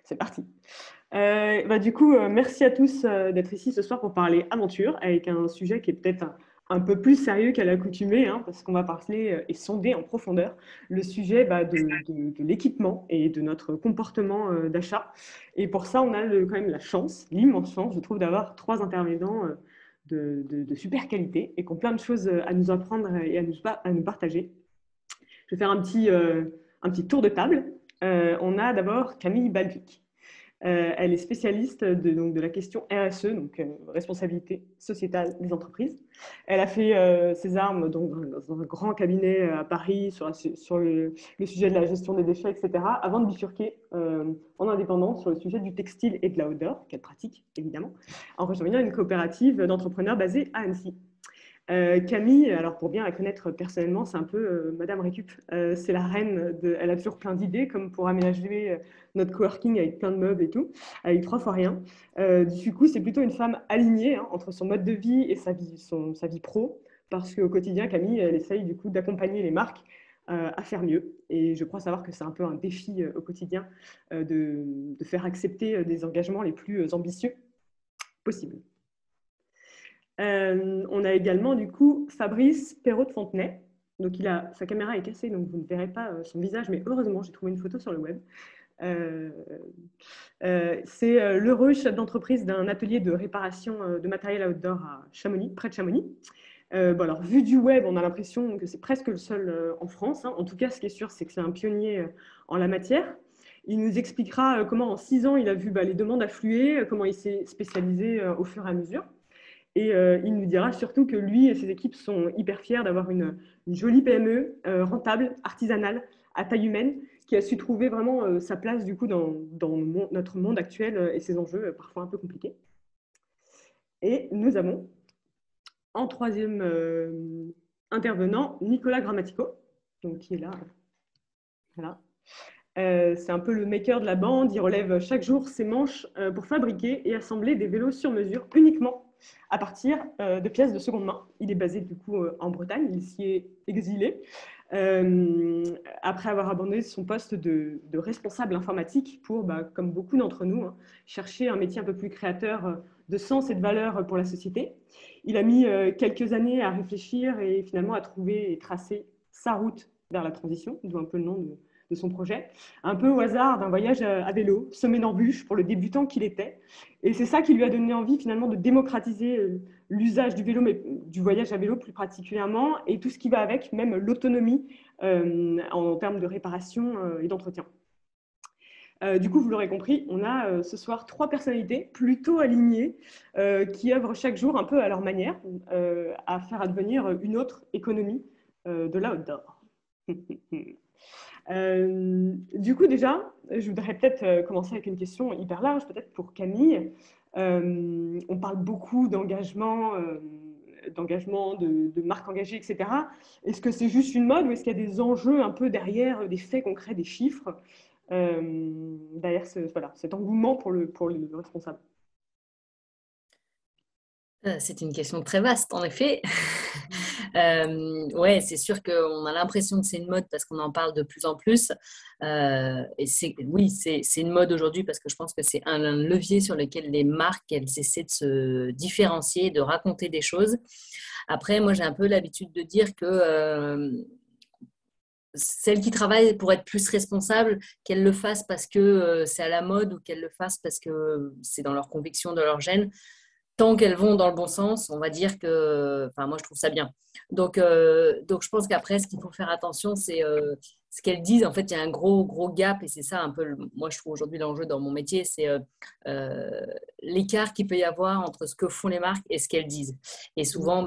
C'est parti. Du coup, merci à tous d'être ici ce soir pour parler aventure, avec un sujet qui est peut-être un peu plus sérieux qu'à l'accoutumée, hein, parce qu'on va parler et sonder en profondeur le sujet de l'équipement et de notre comportement d'achat. Et pour ça, on a quand même la chance, l'immense chance, je trouve, d'avoir trois intervenants de super qualité et qui ont plein de choses à nous apprendre et à nous partager. Je vais faire un petit tour de table. On a d'abord Camille Balduc. Elle est spécialiste donc de la question RSE, donc responsabilité sociétale des entreprises. Elle a fait ses armes donc, dans un grand cabinet à Paris sur le sujet de la gestion des déchets, etc., avant de bifurquer en indépendance sur le sujet du textile et de la odeur, qu'elle pratique évidemment, en rejoignant une coopérative d'entrepreneurs basée à Annecy. Camille, alors pour bien la connaître personnellement, c'est un peu Madame Récup. C'est la reine, elle a toujours plein d'idées, comme pour aménager notre coworking avec plein de meubles et tout, avec 3 fois rien. Du coup, c'est plutôt une femme alignée hein, entre son mode de vie et sa vie pro, parce qu'au quotidien, Camille, elle essaye du coup d'accompagner les marques à faire mieux. Et je crois savoir que c'est un peu un défi au quotidien de faire accepter des engagements les plus ambitieux possibles. On a également du coup Fabrice Perrault de Fontenay. Donc sa caméra est cassée, donc vous ne verrez pas son visage, mais heureusement, j'ai trouvé une photo sur le web. C'est l'heureux chef d'entreprise d'un atelier de réparation de matériel outdoor à Chamonix, près de Chamonix. Alors, vu du web, on a l'impression que c'est presque le seul en France. Hein. En tout cas, ce qui est sûr, c'est que c'est un pionnier en la matière. Il nous expliquera comment en 6 ans, il a vu les demandes affluer, comment il s'est spécialisé au fur et à mesure. Et il nous dira surtout que lui et ses équipes sont hyper fiers d'avoir une jolie PME rentable, artisanale, à taille humaine, qui a su trouver vraiment sa place du coup dans notre monde actuel et ses enjeux parfois un peu compliqués. Et nous avons en troisième intervenant Nicolas Grammatico, donc qui est là. Voilà. C'est un peu le maker de la bande. Il relève chaque jour ses manches pour fabriquer et assembler des vélos sur mesure uniquement à partir de pièces de seconde main. Il est basé du coup en Bretagne, il s'y est exilé. Après avoir abandonné son poste de responsable informatique pour, comme beaucoup d'entre nous, hein, chercher un métier un peu plus créateur de sens et de valeur pour la société. Il a mis quelques années à réfléchir et finalement à trouver et tracer sa route vers la transition, d'où un peu le nom de son projet, un peu au hasard d'un voyage à vélo, semé d'embûches pour le débutant qu'il était. Et c'est ça qui lui a donné envie finalement de démocratiser l'usage du vélo, mais du voyage à vélo plus particulièrement, et tout ce qui va avec, même l'autonomie en termes de réparation et d'entretien. Du coup, vous l'aurez compris, on a ce soir 3 personnalités plutôt alignées qui œuvrent chaque jour un peu à leur manière à faire advenir une autre économie de l'outdoor. Du coup, déjà, je voudrais peut-être commencer avec une question hyper large, peut-être pour Camille. On parle beaucoup d'engagement, de marques engagées, etc. Est-ce que c'est juste une mode ou est-ce qu'il y a des enjeux un peu derrière, des faits concrets, des chiffres derrière cet engouement pour le responsable? C'est une question très vaste, en effet. Ouais, c'est sûr qu'on a l'impression que c'est une mode parce qu'on en parle de plus en plus. Oui, c'est une mode aujourd'hui parce que je pense que c'est un levier sur lequel les marques, elles essaient de se différencier, de raconter des choses. Après, moi, j'ai un peu l'habitude de dire que celles qui travaillent pour être plus responsables, qu'elles le fassent parce que c'est à la mode ou qu'elles le fassent parce que c'est dans leur conviction, dans leur gène. Tant qu'elles vont dans le bon sens, on va dire que, enfin, moi, je trouve ça bien. Donc je pense qu'après, ce qu'il faut faire attention, c'est ce qu'elles disent. En fait, il y a un gros gap, et c'est ça un peu, moi, je trouve aujourd'hui l'enjeu dans mon métier, c'est l'écart qu'il peut y avoir entre ce que font les marques et ce qu'elles disent. Et souvent,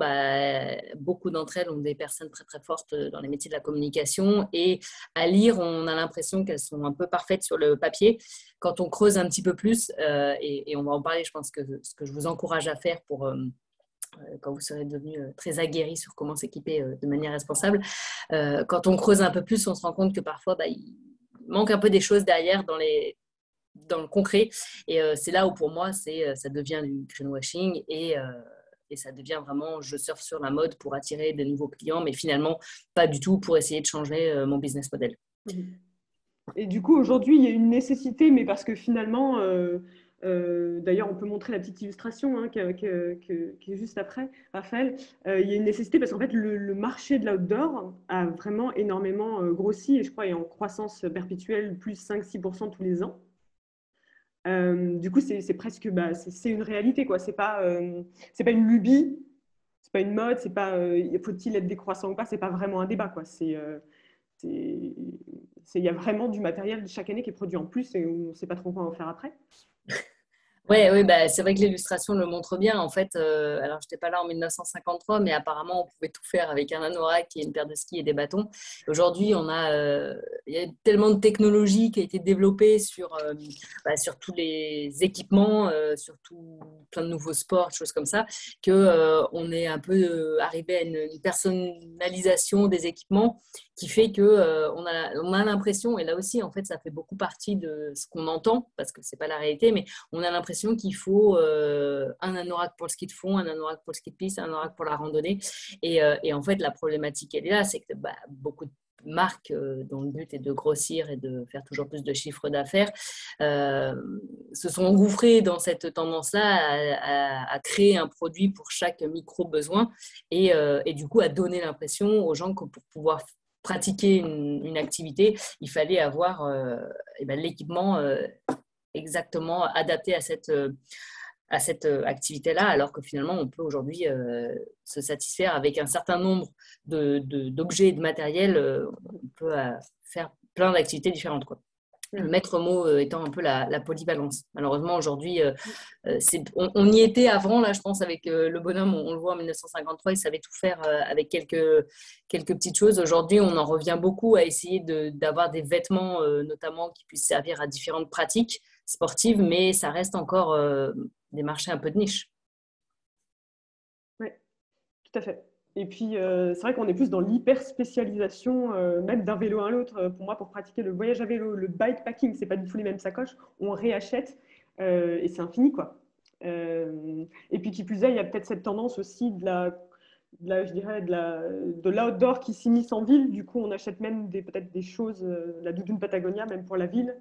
beaucoup d'entre elles ont des personnes très, très fortes dans les métiers de la communication, et à lire, on a l'impression qu'elles sont un peu parfaites sur le papier. Quand on creuse un petit peu plus, et on va en parler, je pense que ce que je vous encourage à faire pour quand vous serez devenu très aguerri sur comment s'équiper de manière responsable, quand on creuse un peu plus, on se rend compte que parfois, il manque un peu des choses derrière dans le concret. Et c'est là où, pour moi, ça devient du greenwashing et ça devient vraiment, je surfe sur la mode pour attirer de nouveaux clients, mais finalement, pas du tout pour essayer de changer mon business model. Et du coup, aujourd'hui, il y a une nécessité, mais parce que finalement, d'ailleurs, on peut montrer la petite illustration hein, qui est juste après, Raphaël. Il y a une nécessité parce qu'en fait, le marché de l'outdoor a vraiment énormément grossi et je crois est en croissance perpétuelle, plus 5-6% tous les ans. Du coup, c'est presque, bah, c'est une réalité, quoi. C'est pas une lubie, c'est pas une mode, c'est pas, faut-il être décroissant ou pas, c'est pas vraiment un débat, quoi. C'est- il y a vraiment du matériel chaque année qui est produit en plus et on ne sait pas trop quoi en faire après. Ouais, oui, bah, c'est vrai que l'illustration le montre bien. En fait, alors je n'étais pas là en 1953, mais apparemment, on pouvait tout faire avec un anorak et une paire de skis et des bâtons. Aujourd'hui, il y a tellement de technologie qui a été développée sur tous les équipements, plein de nouveaux sports, choses comme ça, que on est un peu arrivé à une personnalisation des équipements qui fait que on a l'impression, et là aussi, en fait, ça fait beaucoup partie de ce qu'on entend, parce que c'est pas la réalité, mais on a l'impression qu'il faut un anorak pour le ski de fond, un anorak pour le ski de piste, un anorak pour la randonnée. Et en fait, la problématique, elle est là, c'est que beaucoup de marques dont le but est de grossir et de faire toujours plus de chiffre d'affaires euh, se sont engouffrées dans cette tendance-là à créer un produit pour chaque micro-besoin et du coup à donner l'impression aux gens que pour pouvoir pratiquer une activité, il fallait avoir l'équipement exactement adapté à cette activité-là, alors que finalement, on peut aujourd'hui se satisfaire avec un certain nombre d'objets et de matériel. On peut faire plein d'activités différentes, quoi. Le maître mot étant un peu la polyvalence. Malheureusement, aujourd'hui, on y était avant, là, je pense, avec le bonhomme, on le voit en 1953, il savait tout faire avec quelques petites choses. Aujourd'hui, on en revient beaucoup à essayer d'avoir des vêtements, notamment, qui puissent servir à différentes pratiques sportives, mais ça reste encore des marchés un peu de niche. Oui, tout à fait. Et puis, c'est vrai qu'on est plus dans l'hyper spécialisation, même d'un vélo à l'autre. Pour moi, pour pratiquer le voyage à vélo, le bikepacking, c'est pas du tout les mêmes sacoches. On réachète et c'est infini, quoi. Et puis, qui plus est, il y a peut-être cette tendance aussi je dirais, de l'outdoor qui s'immisce en ville. Du coup, on achète même peut-être des choses, la doudoune Patagonia, même pour la ville.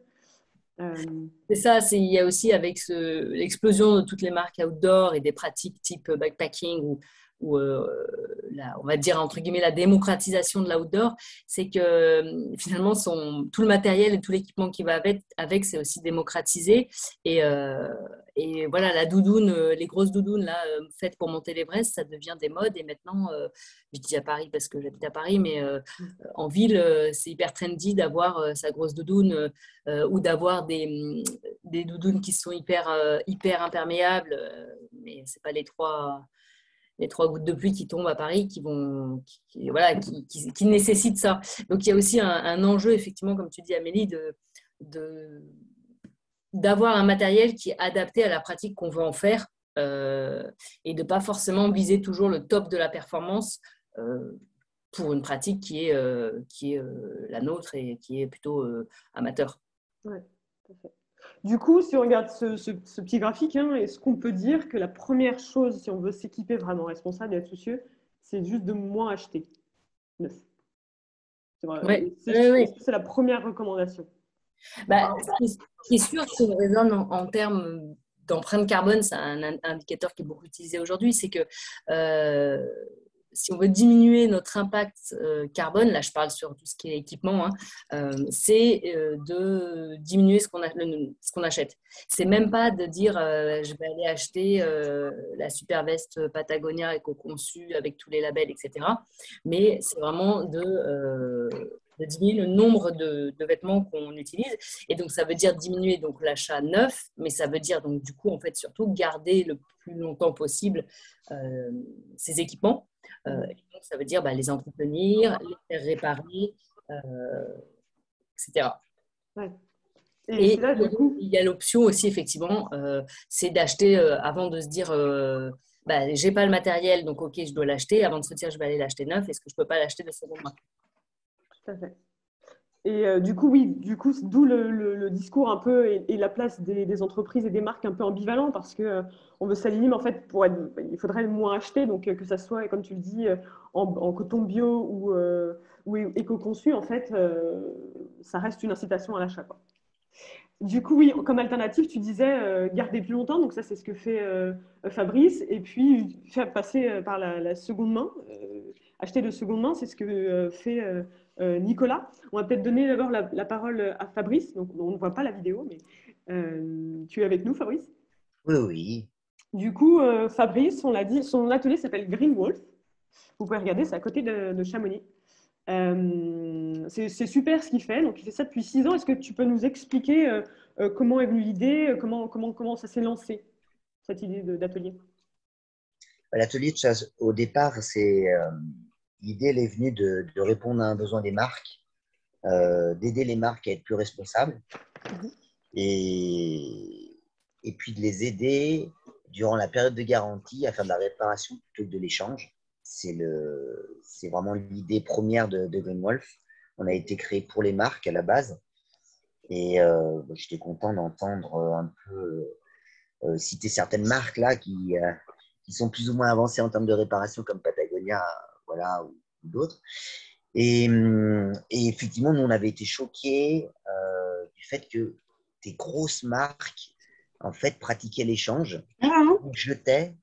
C'est ça, il y a aussi avec l'explosion de toutes les marques outdoor et des pratiques type backpacking ou on va dire entre guillemets la démocratisation de l'outdoor, c'est que finalement tout le matériel et tout l'équipement qui va avec c'est aussi démocratisé et voilà la doudoune, les grosses doudounes là faites pour monter l'Everest, ça devient des modes et maintenant, je dis à Paris parce que j'habite à Paris, mais en ville c'est hyper trendy d'avoir sa grosse doudoune ou d'avoir des doudounes qui sont hyper imperméables, mais c'est pas les trois gouttes de pluie qui tombent à Paris voilà, qui nécessitent ça. Donc il y a aussi un enjeu, effectivement, comme tu dis, Amélie, de, d'avoir un matériel qui est adapté à la pratique qu'on veut en faire et de pas forcément viser toujours le top de la performance pour une pratique qui est la nôtre et qui est plutôt amateur. Ouais, tout à fait. Du coup, si on regarde ce petit graphique, hein, est-ce qu'on peut dire que la première chose, si on veut s'équiper vraiment responsable et être soucieux, c'est juste de moins acheter neuf? C'est vrai. Ouais, ouais. Est-ce que c'est la première recommandation? Bah, ce qui est sûr, si on raisonne en termes d'empreinte carbone, c'est un indicateur qui est beaucoup utilisé aujourd'hui, c'est que euh, si on veut diminuer notre impact carbone, là je parle sur tout ce qui est équipement, hein, c'est de diminuer ce qu'on achète. C'est même pas de dire je vais aller acheter la super veste Patagonia éco-conçue avec tous les labels, etc. Mais c'est vraiment de diminuer le nombre de vêtements qu'on utilise. Et donc, ça veut dire diminuer donc l'achat neuf, mais ça veut dire donc du coup, en fait, surtout garder le plus longtemps possible euh, ces équipements. Et donc, ça veut dire les entretenir, les faire réparer, etc. Ouais. Et c'est Et là, du coup, il y a l'option aussi, effectivement, c'est d'acheter avant de se dire j'ai pas le matériel, donc ok, je dois l'acheter. Avant de se dire, je vais aller l'acheter neuf, est-ce que je peux pas l'acheter de seconde main? tout à fait. Et du coup, oui, du coup, d'où le discours un peu et la place des entreprises et des marques un peu ambivalent parce que on veut s'aligner, mais en fait, il faudrait moins acheter, donc que ça soit, comme tu le dis, en coton bio ou éco-conçu, en fait, ça reste une incitation à l'achat, quoi. Du coup, oui, comme alternative, tu disais garder plus longtemps, donc ça c'est ce que fait Fabrice, et puis faire passer par la seconde main, acheter de seconde main, c'est ce que fait Nicolas. On va peut-être donner d'abord la parole à Fabrice, donc on ne voit pas la vidéo, mais tu es avec nous, Fabrice. Oui, oui. Du coup, Fabrice, on l'a dit, son atelier s'appelle Green Wolf. Vous pouvez regarder, c'est à côté de Chamonix. C'est super ce qu'il fait. Donc, il fait ça depuis 6 ans. Est-ce que tu peux nous expliquer comment est venue l'idée, comment ça s'est lancé, cette idée d'atelier? L'atelier, au départ, l'idée elle est venue de répondre à un besoin des marques, d'aider les marques à être plus responsables Mhm. et puis de les aider durant la période de garantie à faire de la réparation plutôt que de l'échange. C'est vraiment l'idée première de Green Wolf. On a été créé pour les marques à la base et j'étais content d'entendre un peu citer certaines marques là qui sont plus ou moins avancées en termes de réparation comme Patagonia, voilà, ou d'autres. Et effectivement, nous, on avait été choqués du fait que des grosses marques, en fait, pratiquaient l'échange, Ah, jetaient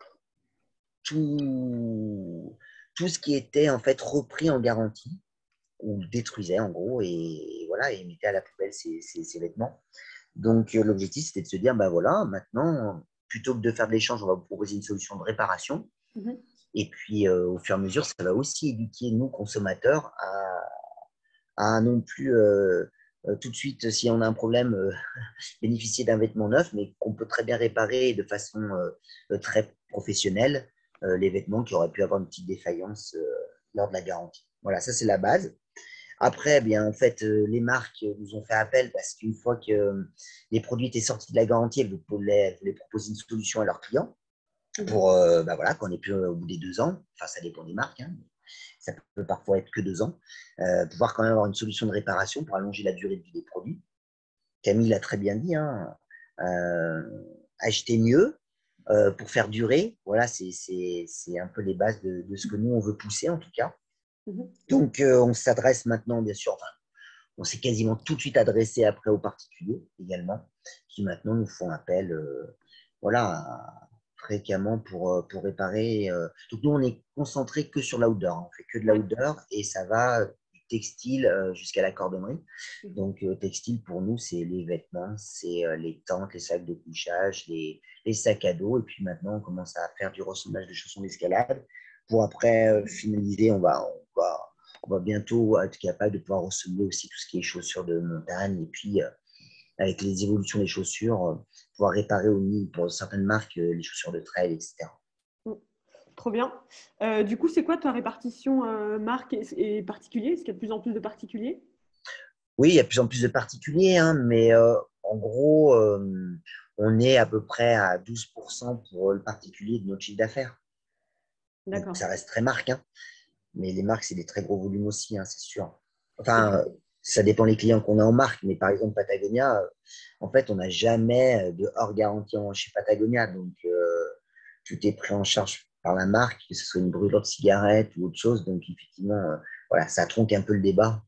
tout ce qui était, en fait, repris en garantie ou détruisaient, en gros, et voilà, et mettaient à la poubelle ces vêtements. Donc, l'objectif, c'était de se dire, ben voilà, maintenant, plutôt que de faire de l'échange, on va vous proposer une solution de réparation. mhm. Et puis, au fur et à mesure, ça va aussi éduquer nous, consommateurs, à non plus tout de suite, si on a un problème, bénéficier d'un vêtement neuf, mais qu'on peut très bien réparer de façon très professionnelle les vêtements qui auraient pu avoir une petite défaillance lors de la garantie. Voilà, ça c'est la base. Après, eh bien, en fait, les marques nous ont fait appel parce qu'une fois que les produits étaient sortis de la garantie, elles voulaient proposer une solution à leurs clients pour bah voilà, qu'on ait plus au bout des 2 ans. Enfin, ça dépend des marques, hein. Ça peut parfois être que 2 ans. Pouvoir quand même avoir une solution de réparation pour allonger la durée de vie des produits. Camille l'a très bien dit, hein, euh, acheter mieux pour faire durer. Voilà, c'est un peu les bases de ce que nous, on veut pousser en tout cas. Mhm. Donc, on s'adresse maintenant, bien sûr, enfin, on s'est quasiment tout de suite adressé après aux particuliers également, qui maintenant nous font appel voilà, fréquemment pour réparer. Donc, nous, on est concentré que sur l'outdoor. On fait que de Ouais. l'outdoor et ça va du textile jusqu'à la cordonnerie. Mhm. Donc, textile, pour nous, c'est les vêtements, c'est les tentes, les sacs de couchage, les sacs à dos. Et puis maintenant, on commence à faire du ressemblage de chaussons d'escalade. Pour après finaliser, on va bientôt être capable de pouvoir ressembler aussi tout ce qui est chaussures de montagne. Et puis, avec les évolutions des chaussures, pouvoir réparer au nid pour certaines marques les chaussures de trail, etc. Mm. Trop bien. Du coup, c'est quoi ta répartition marque et particulier? Est-ce qu'il y a de plus en plus de particuliers? Oui, il y a de plus en plus de particuliers, hein, mais en gros, on est à peu près à 12% pour le particulier de notre chiffre d'affaires. Donc, D'accord. ça reste très marque, hein, mais les marques, c'est des très gros volumes aussi, hein, c'est sûr. Et Enfin, ça dépend des clients qu'on a en marque, mais par exemple, Patagonia, en fait, on n'a jamais de hors garantie chez Patagonia. Donc, tout est pris en charge par la marque, que ce soit une brûlure de cigarette ou autre chose. Donc, effectivement, voilà, ça tronque un peu le débat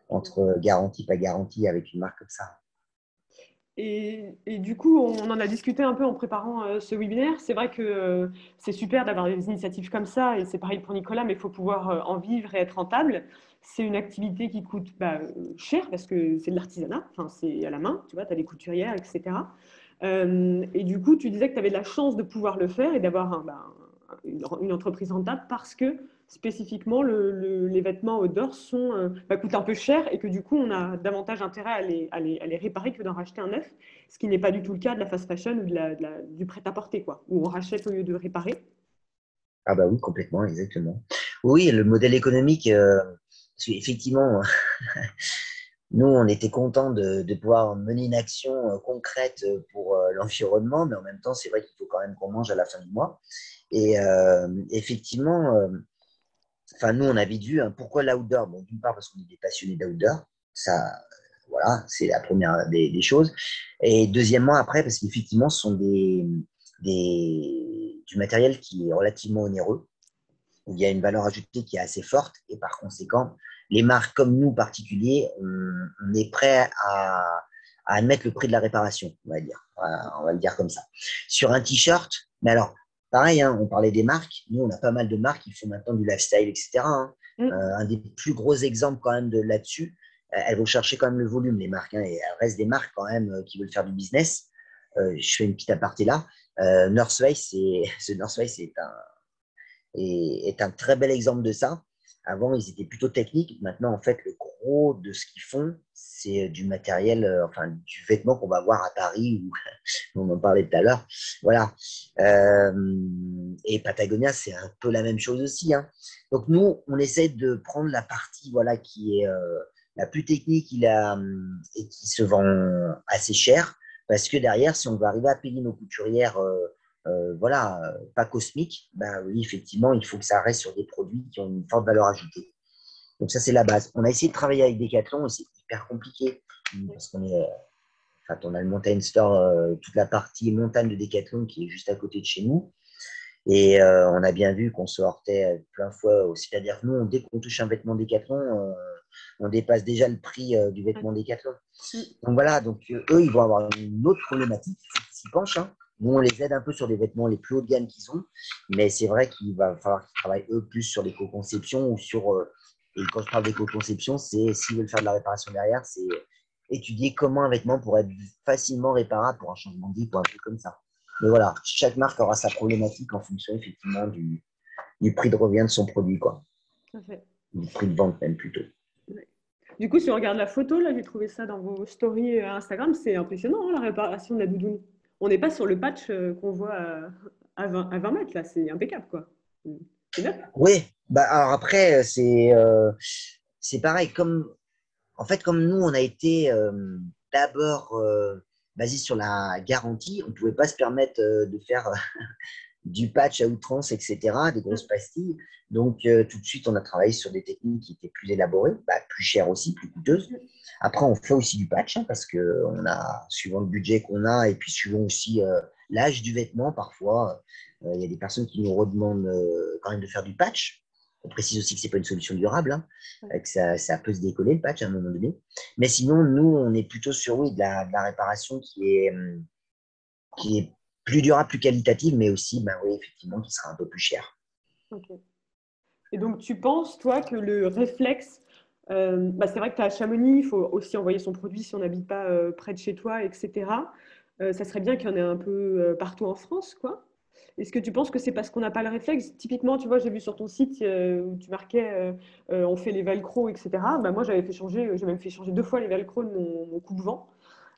entre garantie, pas garantie avec une marque comme ça. Et du coup, on en a discuté un peu en préparant ce webinaire. C'est vrai que c'est super d'avoir des initiatives comme ça, et c'est pareil pour Nicolas, mais il faut pouvoir en vivre et être rentable. C'est une activité qui coûte cher parce que c'est de l'artisanat, enfin, c'est à la main, tu vois, tu as des couturières, etc. Et du coup, tu disais que tu avais de la chance de pouvoir le faire et d'avoir une entreprise rentable parce que spécifiquement les vêtements outdoor coûtent un peu cher et que du coup on a davantage intérêt à les réparer que d'en racheter un neuf, ce qui n'est pas du tout le cas de la fast fashion ou du prêt-à-porter, quoi, où on rachète au lieu de réparer. Ah bah oui, complètement, exactement. Oui, le modèle économique, parce qu'effectivement, nous, on était contents de pouvoir mener une action concrète pour l'environnement, mais en même temps, c'est vrai qu'il faut quand même qu'on mange à la fin du mois. Et effectivement, enfin, nous, on a vite vu, hein, pourquoi l'outdoor? Bon, d'une part, parce qu'on est des passionnés d'outdoor. Ça, voilà, c'est la première des choses. Et deuxièmement, après, parce qu'effectivement, ce sont du matériel qui est relativement onéreux, où il y a une valeur ajoutée qui est assez forte. Et par conséquent, les marques comme nous, particuliers, on est prêt à admettre le prix de la réparation, on va dire. Voilà, on va le dire comme ça. Sur un t-shirt, mais alors, pareil, hein, on parlait des marques. Nous, on a pas mal de marques qui font maintenant du lifestyle, etc. Hein. Un des plus gros exemples quand même là-dessus, elles vont chercher quand même le volume, les marques. Hein, et elles restent des marques quand même qui veulent faire du business. Je fais une petite aparté là. North Face, ce North Face est un très bel exemple de ça. Avant, ils étaient plutôt techniques. Maintenant, en fait, le gros de ce qu'ils font, c'est du matériel, enfin, du vêtement qu'on va voir à Paris, où on en parlait tout à l'heure. Voilà. Et Patagonia, c'est un peu la même chose aussi. Hein. Donc, nous, on essaie de prendre la partie voilà, qui est la plus technique et qui se vend assez cher. Parce que derrière, si on veut arriver à payer nos couturières voilà, pas cosmique, ben oui, effectivement, il faut que ça reste sur des produits qui ont une forte valeur ajoutée. Donc ça, c'est la base. On a essayé de travailler avec Decathlon et c'est hyper compliqué parce qu'on est, enfin, on a le Mountain Store, toute la partie montagne de Decathlon qui est juste à côté de chez nous. Et on a bien vu qu'on se heurtait plein fois. C'est-à-dire que nous, dès qu'on touche un vêtement Decathlon, on dépasse déjà le prix du vêtement Decathlon. Donc voilà, donc eux, ils vont avoir une autre problématique, il faut qu'ils s'y penchent. Hein. Nous, on les aide un peu sur des vêtements les plus haut de gamme qu'ils ont, mais c'est vrai qu'il va falloir qu'ils travaillent eux plus sur l'éco-conception ou sur. Et quand je parle d'éco-conception, c'est s'ils veulent faire de la réparation derrière, c'est étudier comment un vêtement pourrait être facilement réparable pour un changement de vie, pour un truc comme ça. Mais voilà, chaque marque aura sa problématique en fonction effectivement du prix de revient de son produit, quoi. Tout à fait. Du prix de vente même plutôt. Ouais. Du coup, si on regarde la photo, là, j'ai trouvé ça dans vos stories Instagram, c'est impressionnant, hein, la réparation de la doudoune. On n'est pas sur le patch qu'on voit à 20 mètres, là, c'est impeccable, quoi. C'est neuf. Oui, bah alors après, c'est pareil, comme en fait, comme nous, on a été d'abord basé sur la garantie, on ne pouvait pas se permettre de faire du patch à outrance, etc., des grosses pastilles. Donc, tout de suite, on a travaillé sur des techniques qui étaient plus élaborées, bah, plus chères aussi, plus coûteuses. Après, on fait aussi du patch, hein, parce que on a, suivant le budget qu'on a, et puis suivant aussi l'âge du vêtement, parfois, il y a des personnes qui nous redemandent quand même de faire du patch. On précise aussi que ce n'est pas une solution durable, hein, que ça peut se décoller le patch à un moment donné. Mais sinon, nous, on est plutôt sur oui, de la réparation qui est plus durable, plus qualitative, mais aussi, ben oui, effectivement, qui sera un peu plus cher. Ok. Et donc, tu penses, toi, que le réflexe, bah, c'est vrai que tu es à Chamonix, il faut aussi envoyer son produit si on n'habite pas près de chez toi, etc. Ça serait bien qu'il y en ait un peu partout en France, quoi. Est-ce que tu penses que c'est parce qu'on n'a pas le réflexe? Typiquement, tu vois, j'ai vu sur ton site où tu marquais on fait les velcro, etc. Bah, moi, j'ai même fait changer 2 fois les velcro de mon coupe-vent.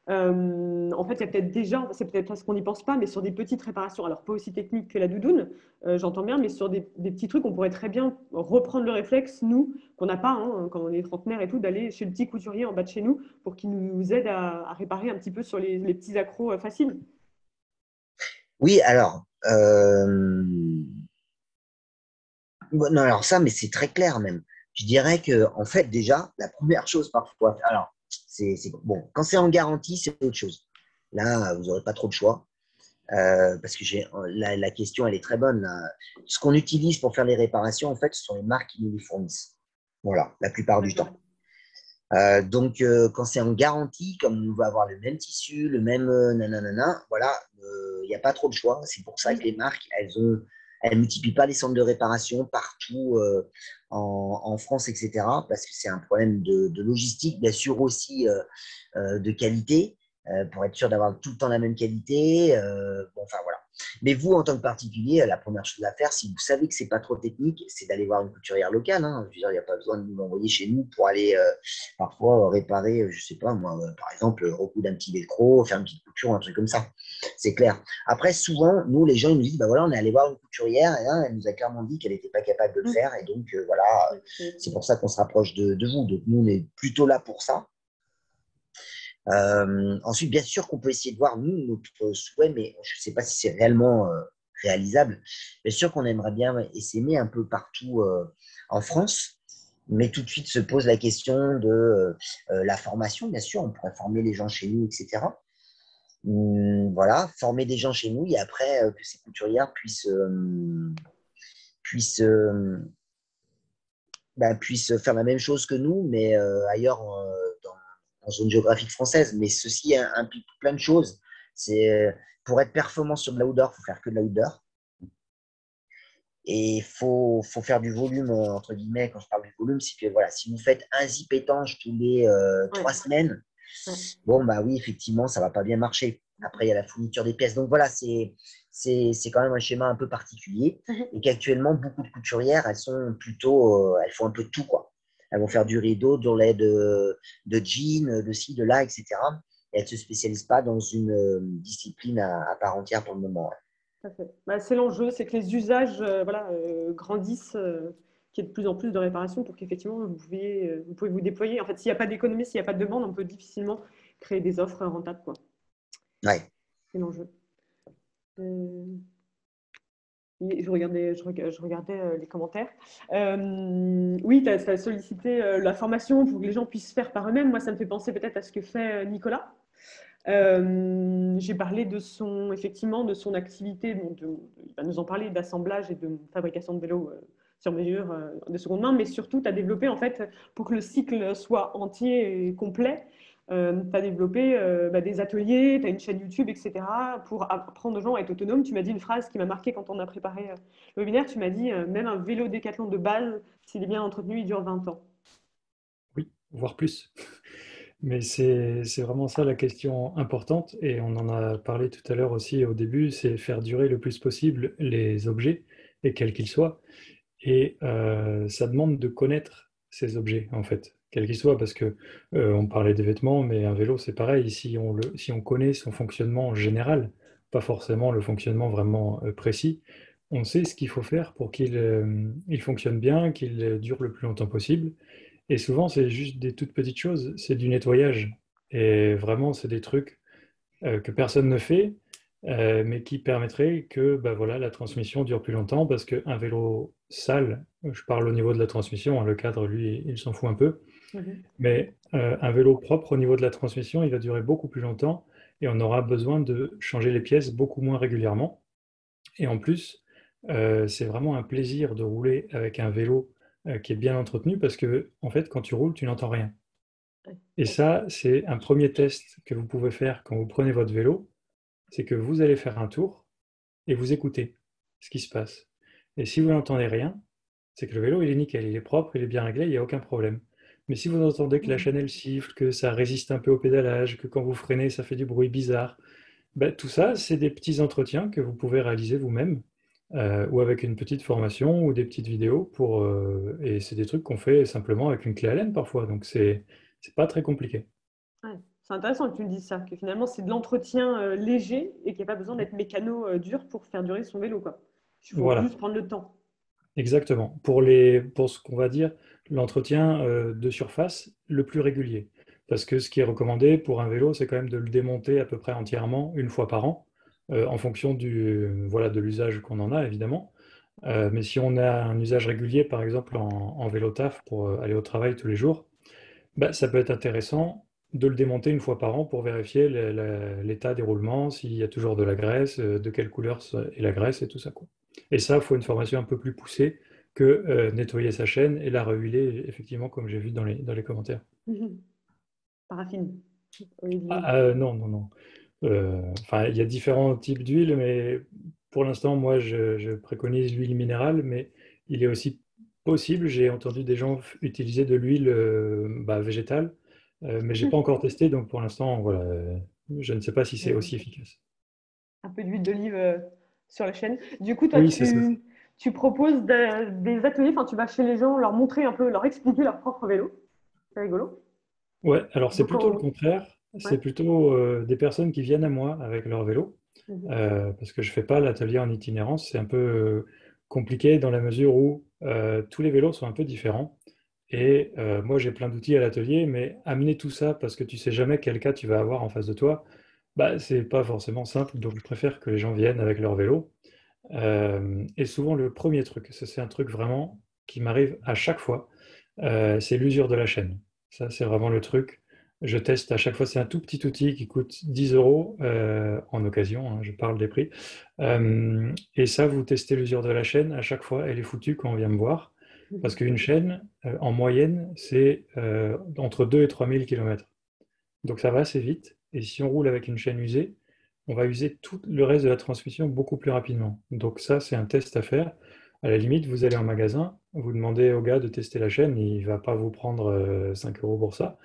En fait, il y a peut-être déjà, c'est peut-être parce qu'on n'y pense pas, mais sur des petites réparations, alors pas aussi techniques que la doudoune, j'entends bien, mais sur des petits trucs, on pourrait très bien reprendre le réflexe, nous, qu'on n'a pas, hein, quand on est trentenaire et tout, d'aller chez le petit couturier en bas de chez nous pour qu'il nous aide à réparer un petit peu sur les petits accros faciles. Oui, alors, bon, non, alors ça, mais c'est très clair même. Je dirais que, en fait, déjà, la première chose parfois, alors, bon, quand c'est en garantie, c'est autre chose. Là, vous n'aurez pas trop de choix. Parce que la question, elle est très bonne. Là. Ce qu'on utilise pour faire les réparations, en fait, ce sont les marques qui nous les fournissent. Voilà, la plupart du D'accord. temps. Donc, quand c'est en garantie, comme on va avoir le même tissu, le même nanana, voilà, il n'y a pas trop de choix. C'est pour ça que les marques, elles multiplient pas les centres de réparation partout en France, etc. Parce que c'est un problème de logistique, bien sûr aussi de qualité, pour être sûr d'avoir tout le temps la même qualité. Bon, enfin voilà. Mais vous, en tant que particulier, la première chose à faire, si vous savez que c'est pas trop technique, c'est d'aller voir une couturière locale. Hein. Je veux dire, il n'y a pas besoin de nous l'envoyer chez nous pour aller parfois réparer, je sais pas moi, par exemple, recoudre un petit velcro, faire une petite couture, un truc comme ça. C'est clair. Après, souvent, nous, les gens, ils nous disent, bah voilà, on est allé voir une couturière et là, elle nous a clairement dit qu'elle n'était pas capable de le faire. Et donc, voilà, c'est pour ça qu'on se rapproche de vous. Donc, nous, on est plutôt là pour ça. Ensuite, bien sûr qu'on peut essayer de voir, nous, notre souhait, mais je ne sais pas si c'est réellement réalisable. Bien sûr qu'on aimerait bien essaimer un peu partout en France, mais tout de suite se pose la question de la formation. Bien sûr, on pourrait former les gens chez nous, etc. Voilà, former des gens chez nous et après que ces couturières puissent puissent faire la même chose que nous, mais ailleurs en zone géographique française. Mais ceci implique plein de choses. Pour être performant sur de l'outdoor, il faut faire que de l'outdoor. Et il faut faire du volume, entre guillemets, quand je parle du volume, c'est que voilà, si vous faites un zip étanche tous les 3 semaines, bon, bah oui, effectivement, ça ne va pas bien marcher. Après, il y a la fourniture des pièces. Donc voilà, c'est quand même un schéma un peu particulier. Et qu'actuellement, beaucoup de couturières, elles font un peu de tout, quoi. Elles vont faire du rideau, de jean, de ci, de là, etc. Et elles ne se spécialisent pas dans une discipline à part entière pour le moment. Tout à fait. C'est l'enjeu, c'est que les usages grandissent, qu'il y ait de plus en plus de réparations pour qu'effectivement vous pouvez vous déployer. En fait, s'il n'y a pas d'économie, s'il n'y a pas de demande, on peut difficilement créer des offres rentables, quoi. Ouais. C'est l'enjeu. Je regardais les commentaires. Oui, tu as sollicité la formation pour que les gens puissent faire par eux-mêmes. Moi, ça me fait penser peut-être à ce que fait Nicolas. J'ai parlé effectivement de son activité, il va nous en parler, d'assemblage et de fabrication de vélos sur mesure de seconde main, mais surtout, tu as développé, en fait, pour que le cycle soit entier et complet, tu as développé des ateliers, tu as une chaîne YouTube, etc., pour apprendre aux gens à être autonomes. Tu m'as dit une phrase qui m'a marqué quand on a préparé le webinaire, tu m'as dit même un vélo Décathlon de base, s'il est bien entretenu, il dure 20 ans. Oui, voire plus. Mais c'est vraiment ça la question importante, et on en a parlé tout à l'heure aussi au début, c'est faire durer le plus possible les objets, et quels qu'ils soient. Et ça demande de connaître ces objets, en fait, quels qu'ils soient, parce que on parlait des vêtements, mais un vélo, c'est pareil. Si on connaît son fonctionnement général, pas forcément le fonctionnement vraiment précis, on sait ce qu'il faut faire pour qu'il fonctionne bien, qu'il dure le plus longtemps possible. Et souvent, c'est juste des toutes petites choses, c'est du nettoyage. Et vraiment, c'est des trucs que personne ne fait, mais qui permettraient que bah, voilà, la transmission dure plus longtemps, parce qu'un vélo sale, je parle au niveau de la transmission, hein, le cadre, lui, il s'en fout un peu, mais un vélo propre au niveau de la transmission, il va durer beaucoup plus longtemps, et on aura besoin de changer les pièces beaucoup moins régulièrement. Et en plus, c'est vraiment un plaisir de rouler avec un vélo qui est bien entretenu, parce que en fait, quand tu roules, tu n'entends rien. Et ça, c'est un premier test que vous pouvez faire quand vous prenez votre vélo, c'est que vous allez faire un tour et vous écoutez ce qui se passe. Et si vous n'entendez rien, c'est que le vélo, il est nickel, il est propre, il est bien réglé, il n'y a aucun problème. Mais si vous entendez que la chaîne, elle siffle, que ça résiste un peu au pédalage, que quand vous freinez, ça fait du bruit bizarre, ben, tout ça, c'est des petits entretiens que vous pouvez réaliser vous-même, ou avec une petite formation ou des petites vidéos et c'est des trucs qu'on fait simplement avec une clé Allen parfois, donc c'est pas très compliqué. Ouais, c'est intéressant que tu me dises ça, que finalement c'est de l'entretien léger et qu'il n'y a pas besoin d'être mécano dur pour faire durer son vélo, quoi. Il faut Voilà, juste prendre le temps. exactement. Pour ce qu'on va dire, l'entretien de surface le plus régulier. Parce que ce qui est recommandé pour un vélo, c'est quand même de le démonter à peu près entièrement une fois par an, en fonction voilà, de l'usage qu'on en a, évidemment. Mais si on a un usage régulier, par exemple en vélo taf pour aller au travail tous les jours, bah, ça peut être intéressant de le démonter une fois par an pour vérifier l'état des roulements, s'il y a toujours de la graisse, de quelle couleur est la graisse et tout ça, quoi. Et ça, il faut une formation un peu plus poussée que nettoyer sa chaîne et la rehuiler, effectivement, comme j'ai vu dans les commentaires. Paraffine. Olivier. Non, non, non. Enfin, il y a différents types d'huile, mais pour l'instant, moi, je préconise l'huile minérale, mais il est aussi possible, j'ai entendu des gens utiliser de l'huile végétale, mais j'ai pas encore testé, donc pour l'instant, voilà, je ne sais pas si c'est aussi efficace. Un peu d'huile d'olive sur la chaîne. Du coup, toi, Oui, c'est ça. tu proposes des ateliers, enfin, tu vas chez les gens, leur montrer un peu, leur expliquer leur propre vélo. C'est rigolo. Ouais, alors c'est Donc, plutôt le contraire. ouais. C'est plutôt des personnes qui viennent à moi avec leur vélo, parce que je fais pas l'atelier en itinérance. C'est un peu compliqué dans la mesure où tous les vélos sont un peu différents. Et moi, j'ai plein d'outils à l'atelier, mais amener tout ça parce que tu sais jamais quel cas tu vas avoir en face de toi, bah, c'est pas forcément simple. Donc, je préfère que les gens viennent avec leur vélo. Et souvent, le premier truc, ça c'est un truc vraiment qui m'arrive à chaque fois, c'est l'usure de la chaîne. Ça, c'est vraiment le truc. Je teste à chaque fois, c'est un tout petit outil qui coûte 10 euros en occasion, hein, je parle des prix. Et ça, vous testez l'usure de la chaîne à chaque fois, elle est foutue quand on vient me voir. Parce qu'une chaîne, en moyenne, c'est entre 2 et 3 000 km. Donc ça va assez vite. Et si on roule avec une chaîne usée, on va user tout le reste de la transmission beaucoup plus rapidement. Donc ça, c'est un test à faire. À la limite, vous allez en magasin, vous demandez au gars de tester la chaîne, il ne va pas vous prendre 5 euros pour ça.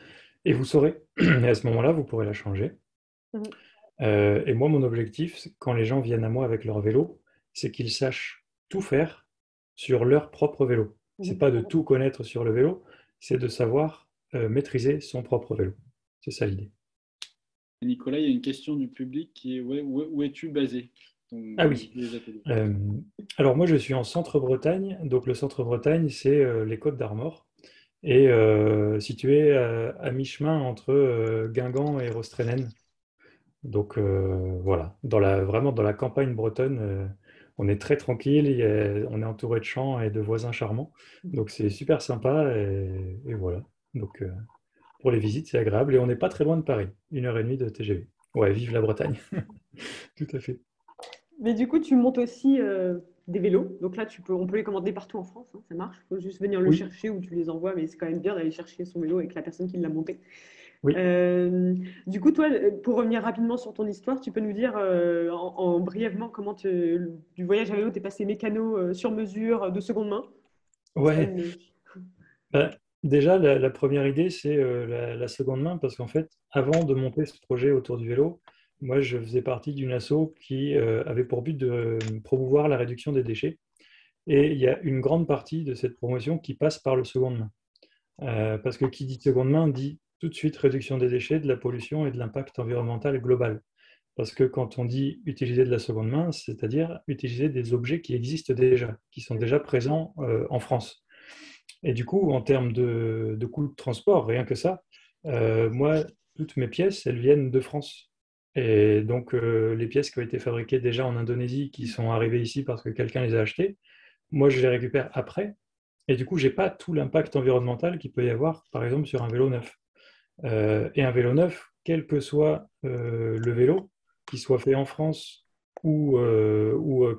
Et vous saurez. Et à ce moment-là, vous pourrez la changer. Mhm. Et moi, mon objectif, quand les gens viennent à moi avec leur vélo, c'est qu'ils sachent tout faire sur leur propre vélo. C'est Mhm. pas de tout connaître sur le vélo, c'est de savoir maîtriser son propre vélo. C'est ça l'idée. Nicolas, il y a une question du public qui est où es-tu basé Ah dans oui. les ateliers? Alors moi, je suis en Centre-Bretagne. Donc le Centre-Bretagne, c'est les Côtes d'Armor et situé à mi-chemin entre Guingamp et Rostrénen. Donc voilà, vraiment dans la campagne bretonne, on est très tranquille, on est entouré de champs et de voisins charmants. Donc c'est super sympa et voilà. Donc pour les visites, c'est agréable et on n'est pas très loin de Paris, 1 heure et demie de TGV. Ouais, vive la Bretagne. Tout à fait. Mais du coup, tu montes aussi des vélos. Donc là, on peut les commander partout en France, hein, ça marche. Il faut juste venir le Oui, chercher ou tu les envoies, mais c'est quand même bien d'aller chercher son vélo avec la personne qui l'a monté. oui. Du coup, toi, pour revenir rapidement sur ton histoire, tu peux nous dire brièvement comment du voyage à vélo, tu es passé mécano sur mesure de seconde main. Ça, Ouais. Bah, déjà, la première idée, c'est la seconde main, parce qu'en fait, avant de monter ce projet autour du vélo, moi, je faisais partie d'une asso qui avait pour but de promouvoir la réduction des déchets. Et il y a une grande partie de cette promotion qui passe par le seconde main. Parce que qui dit seconde main dit tout de suite réduction des déchets, de la pollution et de l'impact environnemental global. Parce que quand on dit utiliser de la seconde main, c'est-à-dire utiliser des objets qui existent déjà, qui sont déjà présents en France. Et du coup, en termes de coûts de transport, rien que ça, moi, toutes mes pièces, elles viennent de France. Et donc, les pièces qui ont été fabriquées déjà en Indonésie, qui sont arrivées ici parce que quelqu'un les a achetées, moi, je les récupère après. Et du coup, j'ai pas tout l'impact environnemental qu'il peut y avoir, par exemple, sur un vélo neuf. Et un vélo neuf, quel que soit le vélo, qu'il soit fait en France ou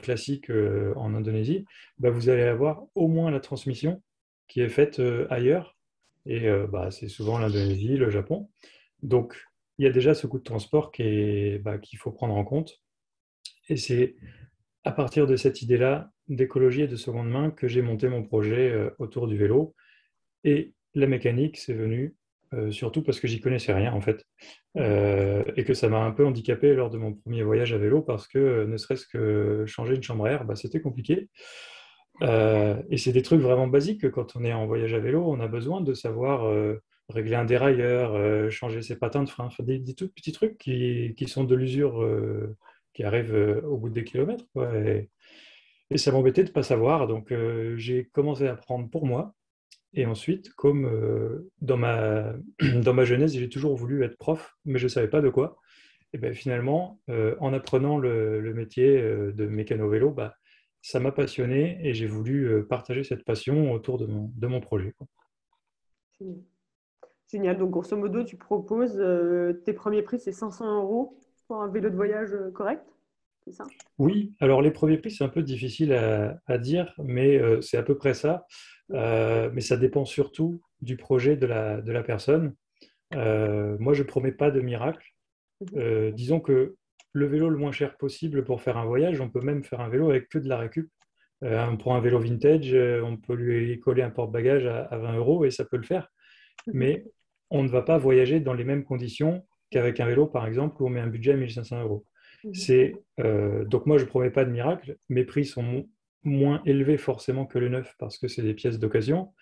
classique en Indonésie, bah, vous allez avoir au moins la transmission qui est faite ailleurs. Et bah, c'est souvent l'Indonésie, le Japon. Donc, il y a déjà ce coût de transport qu'il faut prendre en compte. Et c'est à partir de cette idée-là d'écologie et de seconde main que j'ai monté mon projet autour du vélo. Et la mécanique, c'est venu surtout parce que j'y connaissais rien en fait. Et que ça m'a un peu handicapé lors de mon premier voyage à vélo parce que ne serait-ce que changer une chambre à air, bah, c'était compliqué. Et c'est des trucs vraiment basiques que quand on est en voyage à vélo, on a besoin de savoir régler un dérailleur, changer ses patins de frein, enfin, des tout petits trucs qui sont de l'usure qui arrivent au bout des kilomètres, quoi. Et ça m'embêtait de ne pas savoir, donc j'ai commencé à apprendre pour moi. Et ensuite, comme dans ma jeunesse, j'ai toujours voulu être prof, mais je ne savais pas de quoi. Et ben, finalement, en apprenant le métier de mécano-vélo, bah, ça m'a passionné et j'ai voulu partager cette passion autour de mon projet, quoi. Génial. Génial. Donc, grosso modo, tu proposes tes premiers prix, c'est 500 euros pour un vélo de voyage correct, c'est ça? Oui, alors les premiers prix, c'est un peu difficile à dire, mais c'est à peu près ça. Mais ça dépend surtout du projet de la personne. Moi, je ne promets pas de miracle. Disons que le vélo le moins cher possible pour faire un voyage, on peut même faire un vélo avec que de la récup. On prend un vélo vintage, on peut lui coller un porte-bagages à 20 euros et ça peut le faire. Mais on ne va pas voyager dans les mêmes conditions qu'avec un vélo, par exemple, où on met un budget à 1500 euros. Donc moi, je ne promets pas de miracle. Mes prix sont moins élevés forcément que le neuf parce que c'est des pièces d'occasion.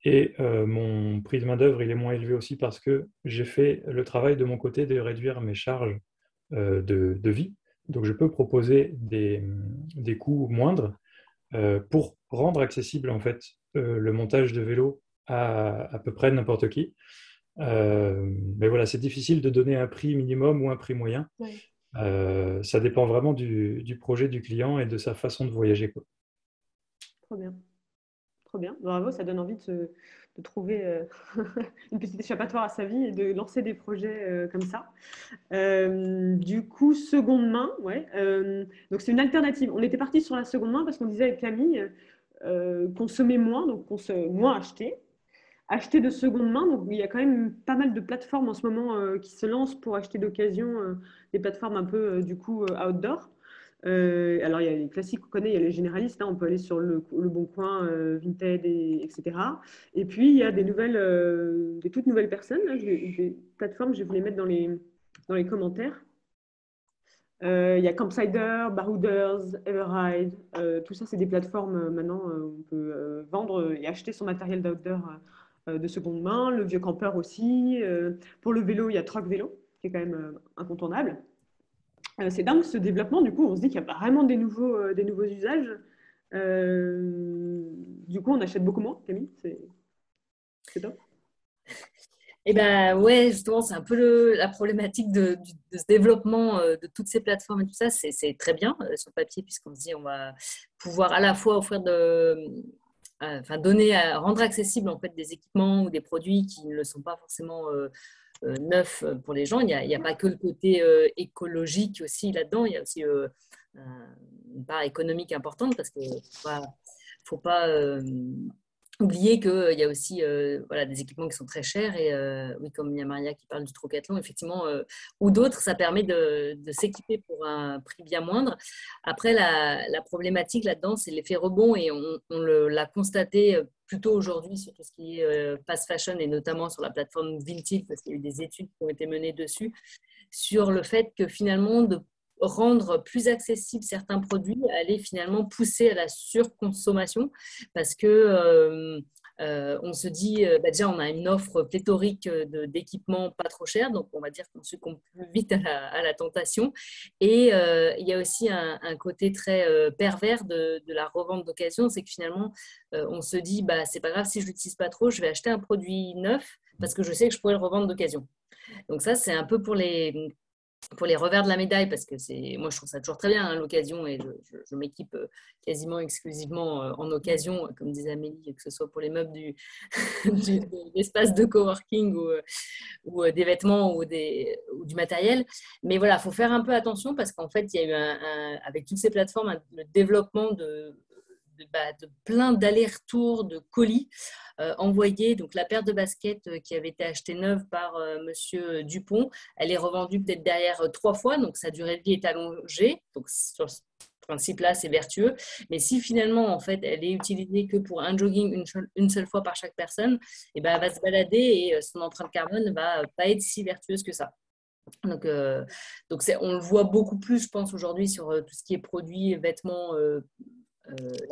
Et mon prix de main-d'œuvre, il est moins élevé aussi parce que j'ai fait le travail de mon côté de réduire mes charges de vie. Donc je peux proposer des coûts moindres pour rendre accessible en fait le montage de vélo à peu près n'importe qui. Mais voilà, c'est difficile de donner un prix minimum ou un prix moyen. Ouais. Ça dépend vraiment du projet du client et de sa façon de voyager, quoi. Trop bien. Trop bien. Bravo, ça donne envie de trouver une petite échappatoire à sa vie et de lancer des projets comme ça. Du coup, seconde main, ouais. Donc c'est une alternative. On était parti sur la seconde main parce qu'on disait avec Camille, consommer moins, donc moins acheter. Acheter de seconde main, donc il y a quand même pas mal de plateformes en ce moment qui se lancent pour acheter d'occasion, des plateformes un peu du coup outdoor. Alors il y a les classiques qu'on connaît, il y a les généralistes, hein, on peut aller sur le Bon Coin, Vinted, etc. Et puis il y a des toutes nouvelles personnes, là, des plateformes, je vais vous les mettre dans les commentaires. Il y a Campsider, Barouders, Everride, tout ça c'est des plateformes maintenant où on peut vendre et acheter son matériel d'outdoor de seconde main, le vieux campeur aussi. Pour le vélo, il y a Troc Vélo, qui est quand même incontournable. C'est dingue ce développement, du coup, on se dit qu'il y a vraiment des nouveaux usages. Du coup, on achète beaucoup moins, Camille, c'est top. Eh ben ouais, justement, c'est un peu la problématique de ce développement de toutes ces plateformes et tout ça. C'est très bien sur papier, puisqu'on se dit on va pouvoir à la fois offrir enfin rendre accessible en fait des équipements ou des produits qui ne le sont pas forcément neufs pour les gens. Il n'y a pas que le côté écologique aussi là-dedans, il y a aussi une part économique importante parce qu'il ne faut pas oublier qu'il y a aussi voilà, des équipements qui sont très chers et oui, comme il y a Maria qui parle du Trocathlon, effectivement, ou d'autres, ça permet de s'équiper pour un prix bien moindre. Après, la problématique là-dedans, c'est l'effet rebond et on l'a constaté plutôt aujourd'hui sur tout ce qui est fast fashion et notamment sur la plateforme Vinted parce qu'il y a eu des études qui ont été menées dessus sur le fait que finalement, de rendre plus accessibles certains produits, aller finalement pousser à la surconsommation parce que on se dit, déjà on a une offre pléthorique d'équipements pas trop chers, donc on va dire qu'on succombe plus vite à la tentation. Et il y a aussi un côté très pervers de la revente d'occasion, c'est que finalement on se dit, c'est pas grave si je l'utilise pas trop, je vais acheter un produit neuf parce que je sais que je pourrais le revendre d'occasion. Donc ça, c'est un peu pour les revers de la médaille, parce que moi je trouve ça toujours très bien hein, l'occasion et je m'équipe quasiment exclusivement en occasion, comme disait Amélie, que ce soit pour les meubles de l'espace de coworking ou des vêtements ou du matériel. Mais voilà, il faut faire un peu attention parce qu'en fait, il y a eu avec toutes ces plateformes le développement de plein d'allers-retours de colis envoyés. Donc la paire de baskets qui avait été achetée neuve par Monsieur Dupont, elle est revendue peut-être derrière 3 fois, donc sa durée de vie est allongée. Donc sur ce principe-là, c'est vertueux. Mais si finalement, en fait, elle est utilisée que pour un jogging une seule fois par chaque personne, et ben, elle va se balader et son empreinte carbone ne va pas être si vertueuse que ça. Donc on le voit beaucoup plus, je pense, aujourd'hui sur tout ce qui est produits, vêtements,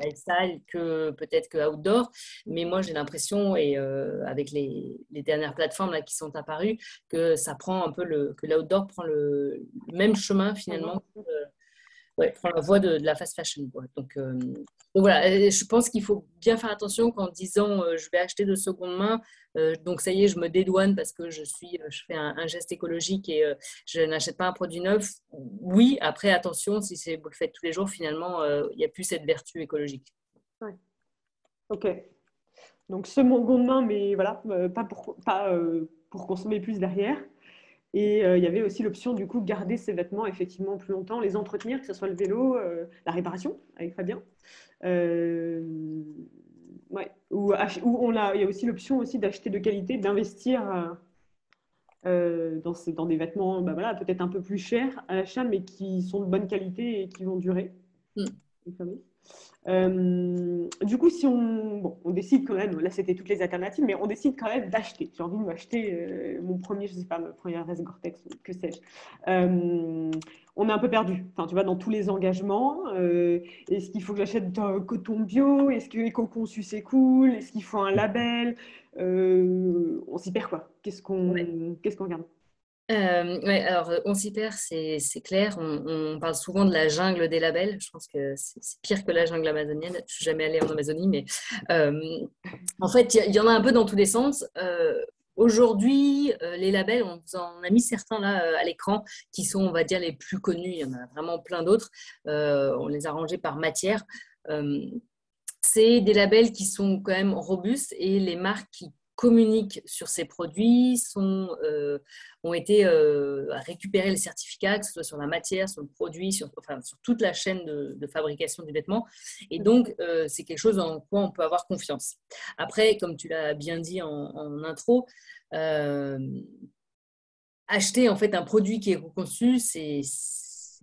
lifestyle que peut-être que outdoor, mais moi j'ai l'impression et avec les dernières plateformes là, qui sont apparues que ça prend un peu que l'outdoor prend le même chemin finalement, prend la voie de la fast fashion quoi. Donc voilà, je pense qu'il faut bien faire attention qu'en disant je vais acheter de seconde main, donc ça y est, je me dédouane parce que je fais un geste écologique et je n'achète pas un produit neuf. Oui, après attention, si vous le faites tous les jours, finalement, il n'y a plus cette vertu écologique. Ouais. Ok. Donc seconde main, mais voilà, pas pour consommer plus derrière. Et il y avait aussi l'option du coup garder ses vêtements effectivement plus longtemps, les entretenir, que ce soit le vélo, la réparation avec Fabien. Ouais. Il y a aussi l'option aussi d'acheter de qualité, d'investir dans des vêtements voilà, peut-être un peu plus chers à l'achat, mais qui sont de bonne qualité et qui vont durer. Du coup, si on décide quand même, là c'était toutes les alternatives, mais on décide quand même d'acheter. J'ai envie de m'acheter mon premier, je sais pas, mon premier veste Gore-Tex, que sais-je. On est un peu perdu. Enfin, tu vois, dans tous les engagements, est-ce qu'il faut que j'achète un coton bio? Est-ce que éco-conçu c'est cool? Est-ce qu'il faut un label? On s'y perd quoi? Qu'est-ce qu'on regarde? Ouais, alors on s'y perd, c'est clair. On parle souvent de la jungle des labels. Je pense que c'est pire que la jungle amazonienne. Je suis jamais allée en Amazonie, mais en fait, il y en a un peu dans tous les sens. Aujourd'hui, les labels, on en a mis certains là à l'écran qui sont, on va dire, les plus connus. Il y en a vraiment plein d'autres. On les a rangés par matière. C'est des labels qui sont quand même robustes et les marques qui communiquent sur ces produits, ont été récupérer les certificats, que ce soit sur la matière, sur le produit, sur toute la chaîne de fabrication du vêtement. Et donc, c'est quelque chose en quoi on peut avoir confiance. Après, comme tu l'as bien dit en intro, acheter en fait un produit qui est conçu, c'est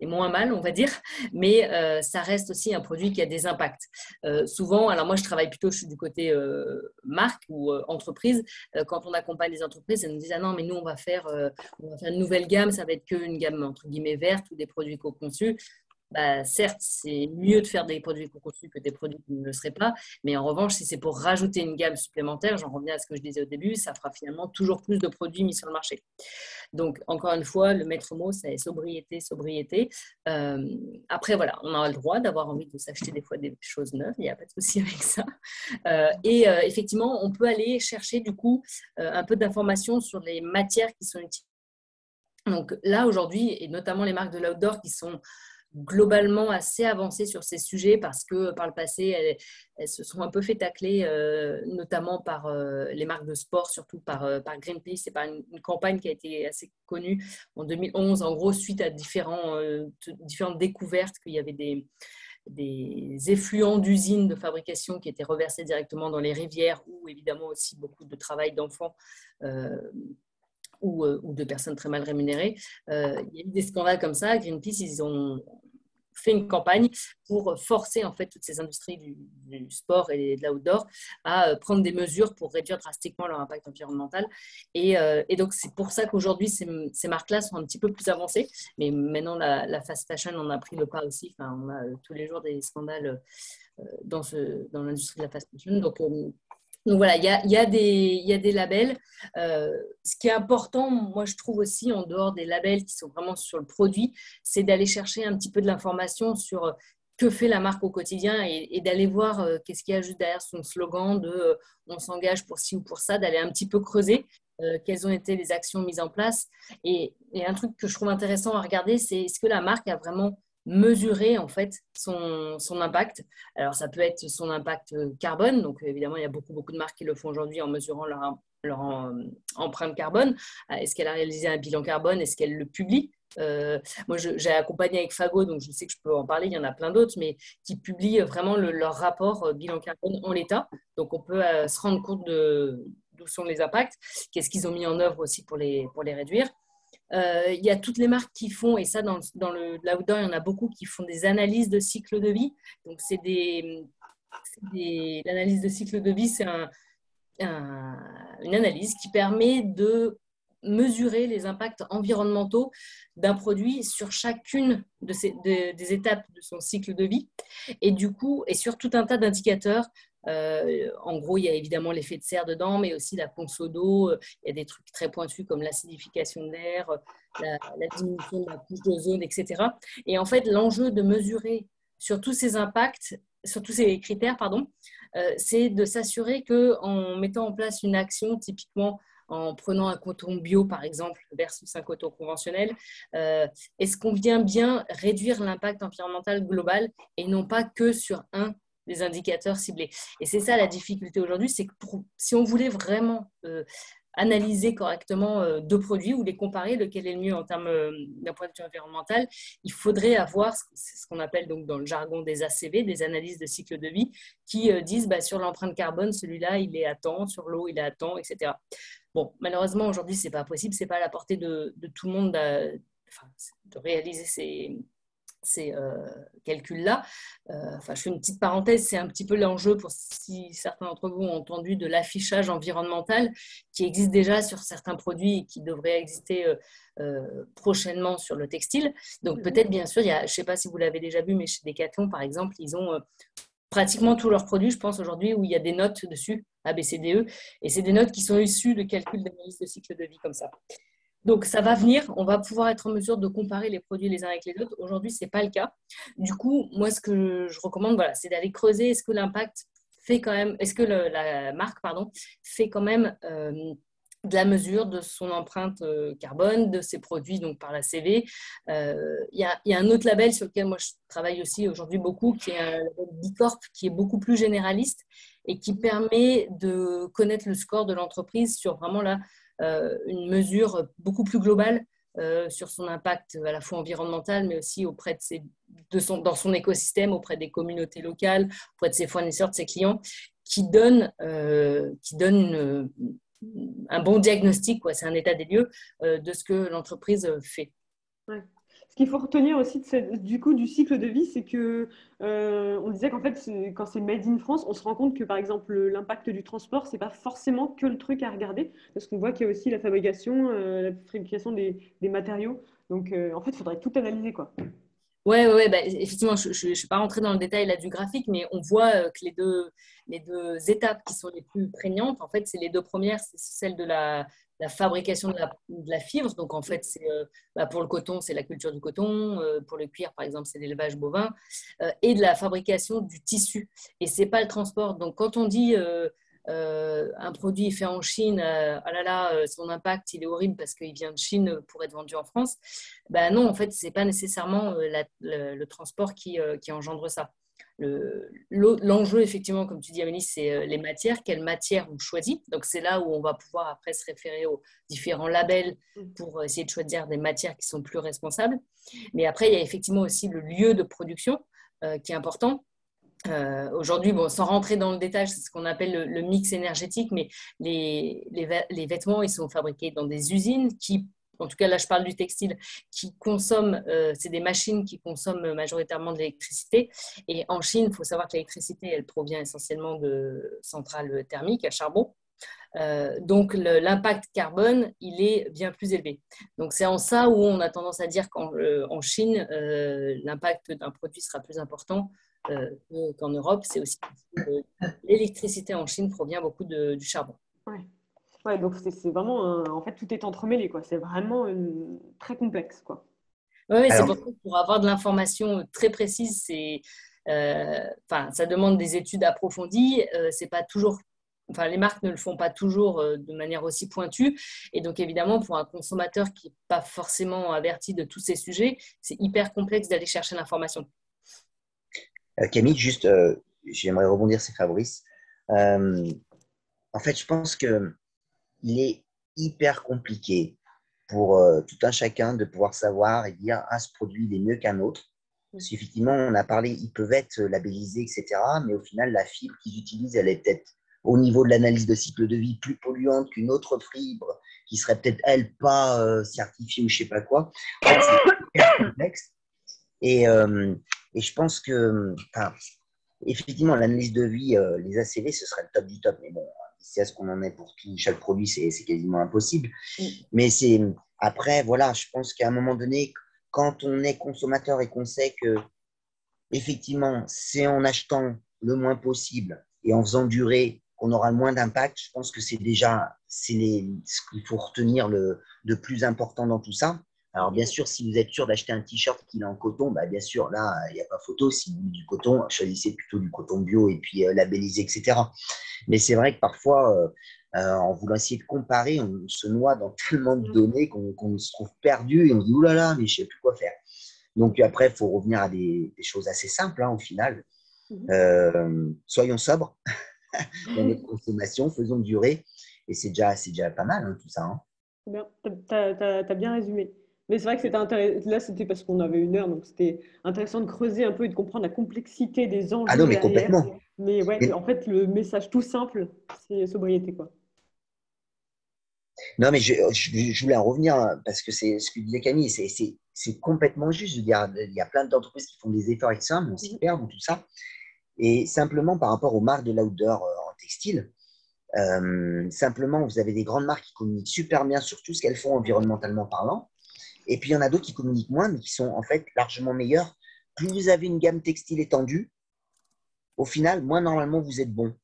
moins mal, on va dire, mais ça reste aussi un produit qui a des impacts. Souvent, alors moi je travaille plutôt, je suis du côté marque ou entreprise. Quand on accompagne les entreprises, elles nous disent ah non, mais nous on va faire une nouvelle gamme, ça va être qu'une gamme entre guillemets verte ou des produits co-conçus. Bah, certes, c'est mieux de faire des produits co-conçus que des produits qui ne le seraient pas, mais en revanche, si c'est pour rajouter une gamme supplémentaire, j'en reviens à ce que je disais au début, ça fera finalement toujours plus de produits mis sur le marché. Donc, encore une fois, le maître mot, c'est sobriété, sobriété. Après, voilà, on a le droit d'avoir envie de s'acheter des fois des choses neuves, il n'y a pas de souci avec ça. Effectivement, on peut aller chercher du coup un peu d'informations sur les matières qui sont utilisées. Donc là, aujourd'hui, et notamment les marques de l'outdoor qui sont globalement assez avancées sur ces sujets parce que par le passé, elles se sont un peu fait tacler, notamment par les marques de sport, surtout par Greenpeace. C'est par une campagne qui a été assez connue en 2011, en gros, suite à différentes découvertes qu'il y avait des effluents d'usines de fabrication qui étaient reversés directement dans les rivières ou évidemment aussi beaucoup de travail d'enfants ou de personnes très mal rémunérées. Il y a eu des scandales comme ça. Greenpeace, ils ont fait une campagne pour forcer en fait toutes ces industries du sport et de l'outdoor à prendre des mesures pour réduire drastiquement leur impact environnemental. Et donc, c'est pour ça qu'aujourd'hui, ces marques-là sont un petit peu plus avancées. Mais maintenant, la fast fashion en a pris le pas aussi. Enfin, on a tous les jours des scandales dans l'industrie de la fast fashion. Donc voilà, il y a des labels. Ce qui est important, moi je trouve aussi, en dehors des labels qui sont vraiment sur le produit, c'est d'aller chercher un petit peu de l'information sur que fait la marque au quotidien et d'aller voir qu'est-ce qu'il y a juste derrière son slogan de on s'engage pour ci ou pour ça, d'aller un petit peu creuser quelles ont été les actions mises en place. Et un truc que je trouve intéressant à regarder, c'est est-ce que la marque a vraiment mesurer en fait son impact. Alors ça peut être son impact carbone, donc évidemment il y a beaucoup de marques qui le font aujourd'hui en mesurant leur empreinte carbone. Est-ce qu'elle a réalisé un bilan carbone? Est-ce qu'elle le publie? Moi j'ai accompagné avec Fago, donc je sais que je peux en parler, il y en a plein d'autres, mais qui publient vraiment leur rapport bilan carbone en l'état. Donc on peut se rendre compte d'où sont les impacts, qu'est-ce qu'ils ont mis en œuvre aussi pour les réduire. Il y a toutes les marques qui font, et ça dans l'outdoor, il y en a beaucoup qui font des analyses de cycle de vie. Donc, l'analyse de cycle de vie, c'est une analyse qui permet de mesurer les impacts environnementaux d'un produit sur chacune des étapes de son cycle de vie et du coup, et sur tout un tas d'indicateurs. En gros, il y a évidemment l'effet de serre dedans, mais aussi la conso d'eau. Il y a des trucs très pointus comme l'acidification de l'air, la diminution de la couche d'ozone, etc. Et en fait, l'enjeu de mesurer sur tous ces impacts, sur tous ces critères, c'est de s'assurer qu'en mettant en place une action, typiquement en prenant un coton bio, par exemple, versus un coton conventionnel, est-ce qu'on vient bien réduire l'impact environnemental global et non pas que sur des indicateurs ciblés. Et c'est ça la difficulté aujourd'hui, c'est que si on voulait vraiment analyser correctement deux produits ou les comparer, lequel est le mieux en termes d'un point de vue environnemental, il faudrait avoir ce qu'on appelle donc dans le jargon des ACV, des analyses de cycle de vie, qui disent sur l'empreinte carbone, celui-là, il est à temps, sur l'eau, il est à temps, etc. Bon, malheureusement, aujourd'hui, ce n'est pas possible, ce n'est pas à la portée de tout le monde de réaliser ces calculs-là. Je fais une petite parenthèse, c'est un petit peu l'enjeu pour si certains d'entre vous ont entendu de l'affichage environnemental qui existe déjà sur certains produits et qui devrait exister prochainement sur le textile. Donc peut-être bien sûr, je ne sais pas si vous l'avez déjà vu, mais chez Decathlon par exemple, ils ont pratiquement tous leurs produits, je pense aujourd'hui, où il y a des notes dessus, A, B, C, D, E, et c'est des notes qui sont issues de calculs d'analyse de cycle de vie comme ça. Donc, ça va venir, on va pouvoir être en mesure de comparer les produits les uns avec les autres. Aujourd'hui, ce n'est pas le cas. Du coup, moi, ce que je recommande, c'est d'aller creuser, est-ce que l'impact fait quand même, est-ce que la marque, fait quand même de la mesure de son empreinte carbone, de ses produits donc par la CV. Il y a un autre label sur lequel moi je travaille aussi aujourd'hui beaucoup, qui est un label Bicorp, qui est beaucoup plus généraliste et qui permet de connaître le score de l'entreprise sur vraiment là, une mesure beaucoup plus globale sur son impact à la fois environnemental, mais aussi auprès dans son écosystème, auprès des communautés locales, auprès de ses fournisseurs, de ses clients, qui donne un bon diagnostic, quoi. C'est un état des lieux de ce que l'entreprise fait. Ouais. Ce qu'il faut retenir aussi du coup du cycle de vie, c'est que on disait qu'en fait, quand c'est made in France, on se rend compte que par exemple l'impact du transport, c'est pas forcément que le truc à regarder, parce qu'on voit qu'il y a aussi la fabrication des matériaux. Donc en fait, il faudrait tout analyser, quoi. Ouais, bah, effectivement, je ne suis pas rentrée dans le détail là du graphique, mais on voit que les deux étapes qui sont les plus prégnantes, en fait, c'est les deux premières, c'est celle de la fabrication de la fibre. Donc, en fait, pour le coton, c'est la culture du coton. Pour le cuir, par exemple, c'est l'élevage bovin. Et de la fabrication du tissu. Et ce n'est pas le transport. Donc, quand on dit un produit fait en Chine, ah là là, son impact, il est horrible parce qu'il vient de Chine pour être vendu en France. Ben non, en fait, ce n'est pas nécessairement le transport qui engendre ça. L'enjeu, effectivement, comme tu dis, Amélie, c'est les matières. Quelles matières on choisit? Donc, c'est là où on va pouvoir après se référer aux différents labels pour essayer de choisir des matières qui sont plus responsables. Mais après, il y a effectivement aussi le lieu de production qui est important. Aujourd'hui, bon, sans rentrer dans le détail, c'est ce qu'on appelle le mix énergétique, mais les vêtements, ils sont fabriqués dans des usines qui, en tout cas là je parle du textile, qui consomment, c'est des machines qui consomment majoritairement de l'électricité. Et en Chine, il faut savoir que l'électricité, elle provient essentiellement de centrales thermiques à charbon. Donc l'impact carbone, il est bien plus élevé. Donc c'est en ça où on a tendance à dire qu'en Chine, l'impact d'un produit sera plus important qu'en Europe. C'est aussi l'électricité en Chine provient beaucoup du charbon. Ouais, donc c'est vraiment, en fait, tout est entremêlé, quoi. C'est vraiment très complexe, quoi. Oui, c'est pour ça que pour avoir de l'information très précise, ça demande des études approfondies. C'est pas toujours, les marques ne le font pas toujours de manière aussi pointue. Et donc, évidemment, pour un consommateur qui n'est pas forcément averti de tous ces sujets, c'est hyper complexe d'aller chercher l'information. Camille, juste, j'aimerais rebondir sur Fabrice. En fait, je pense qu'il est hyper compliqué pour tout un chacun de pouvoir savoir et dire « Ah, ce produit, il est mieux qu'un autre ». Parce qu'effectivement, on a parlé, ils peuvent être labellisés, etc. Mais au final, la fibre qu'ils utilisent, elle est peut-être au niveau de l'analyse de cycle de vie plus polluante qu'une autre fibre qui serait peut-être, elle, pas certifiée ou je ne sais pas quoi. En fait, c'est hyper complexe. Et je pense que, effectivement, l'analyse de vie, les ACV, ce serait le top du top. Mais bon, c'est à ce qu'on en est pour tout, chaque produit, c'est quasiment impossible. Mais après, voilà, je pense qu'à un moment donné, quand on est consommateur et qu'on sait que, effectivement, c'est en achetant le moins possible et en faisant durer qu'on aura le moins d'impact, je pense que c'est déjà ce qu'il faut retenir de plus important dans tout ça. Alors, bien sûr, si vous êtes sûr d'acheter un t-shirt qui est en coton, bah, bien sûr, là, il n'y a pas photo. Si vous voulez du coton, choisissez plutôt du coton bio et puis labellisé, etc. Mais c'est vrai que parfois, en voulant essayer de comparer, on se noie dans tellement de données qu'on se trouve perdu et on se dit « Ouh là là, mais je ne sais plus quoi faire ». Donc, après, il faut revenir à des choses assez simples, au final. Soyons sobres dans notre consommation, faisons durer. Et c'est déjà pas mal, tout ça. Bien, t'as bien résumé. Mais c'est vrai que c'était intéressant. Là, c'était parce qu'on avait 1 heure, donc c'était intéressant de creuser un peu et de comprendre la complexité des enjeux Ah non, mais derrière. complètement. Mais ouais, en fait, le message tout simple, c'est sobriété, quoi. Non, mais je voulais en revenir parce que c'est ce que disait Camille, c'est complètement juste. Je veux dire, il y a plein d'entreprises qui font des efforts avec ça, mais on s'y perd ou tout ça. Et simplement par rapport aux marques de l'outdoor en textile, simplement, vous avez des grandes marques qui communiquent super bien sur tout ce qu'elles font environnementalement parlant. Et puis, il y en a d'autres qui communiquent moins, mais qui sont en fait largement meilleures. Plus vous avez une gamme textile étendue, au final, moins normalement vous êtes bon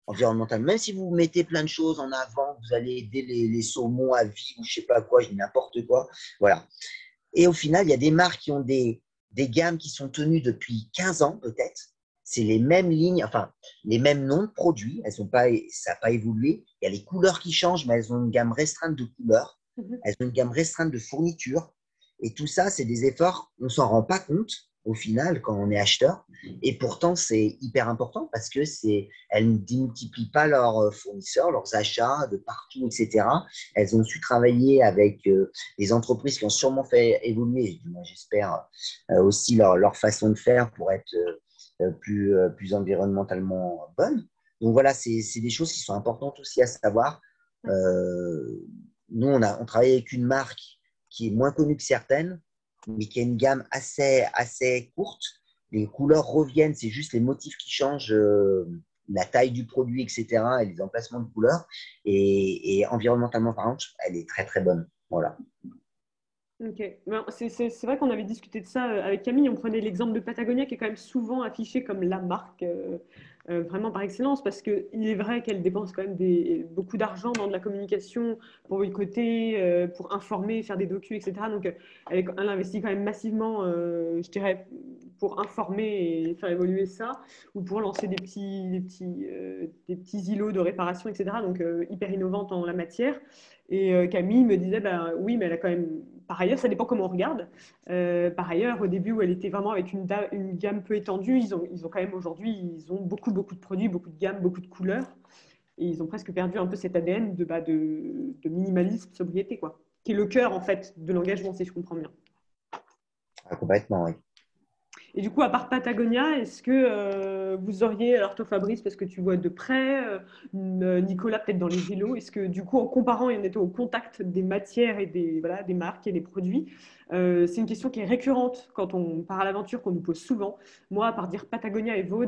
environnementalement. Même si vous mettez plein de choses en avant, vous allez aider les saumons à vie ou je ne sais pas quoi, je dis n'importe quoi. Voilà. Et au final, il y a des marques qui ont des gammes qui sont tenues depuis 15 ans peut-être. C'est les mêmes lignes, enfin, les mêmes noms de produits. Ça n'a pas évolué. Il y a les couleurs qui changent, mais elles ont une gamme restreinte de couleurs. Elles ont une gamme restreinte de fournitures. Et tout ça, c'est des efforts, on ne s'en rend pas compte. au final quand on est acheteur. Et pourtant, c'est hyper important parce que elles ne démultiplient pas leurs fournisseurs, leurs achats de partout, etc. Elles ont su travailler avec des entreprises qui ont sûrement fait évoluer, moi j'espère, aussi leur façon de faire pour être plus environnementalement bonne. Donc voilà, c'est des choses qui sont importantes aussi à savoir. Euh, Nous, on travaille avec une marque qui est moins connue que certaines, mais qui a une gamme assez courte. Les couleurs reviennent, c'est juste les motifs qui changent, la taille du produit, etc., et les emplacements de couleurs. Et environnementalement parlant, elle est très très bonne. Voilà. Ok. Ben, c'est vrai qu'on avait discuté de ça avec Camille. On prenait l'exemple de Patagonia qui est quand même souvent affiché comme la marque vraiment par excellence parce qu'il est vrai qu'elle dépense quand même beaucoup d'argent dans de la communication pour boycotter, pour informer, faire des docus, etc. Donc elle investit quand même massivement, je dirais, pour informer et faire évoluer ça ou pour lancer des petits îlots de réparation, etc. Donc hyper innovante en la matière. Et Camille me disait, bah, oui, mais elle a quand même. Par ailleurs, ça dépend comment on regarde. Par ailleurs, au début où elle était vraiment avec une gamme peu étendue, ils ont quand même aujourd'hui, ils ont beaucoup, beaucoup de produits, beaucoup de gammes, beaucoup de couleurs. Et ils ont presque perdu un peu cet ADN de minimalisme, sobriété, quoi. Qui est le cœur, en fait, de l'engagement, si je comprends bien. Ah, complètement, oui. Et du coup, à part Patagonia, est-ce que vous auriez, alors toi Fabrice, parce que tu vois de près, Nicolas peut-être dans les vélos, est-ce que du coup, en comparant et en étant au contact des matières et voilà, des marques et des produits, c'est une question qui est récurrente quand on part à l'aventure, qu'on nous pose souvent. Moi, à part dire Patagonia et Vaud,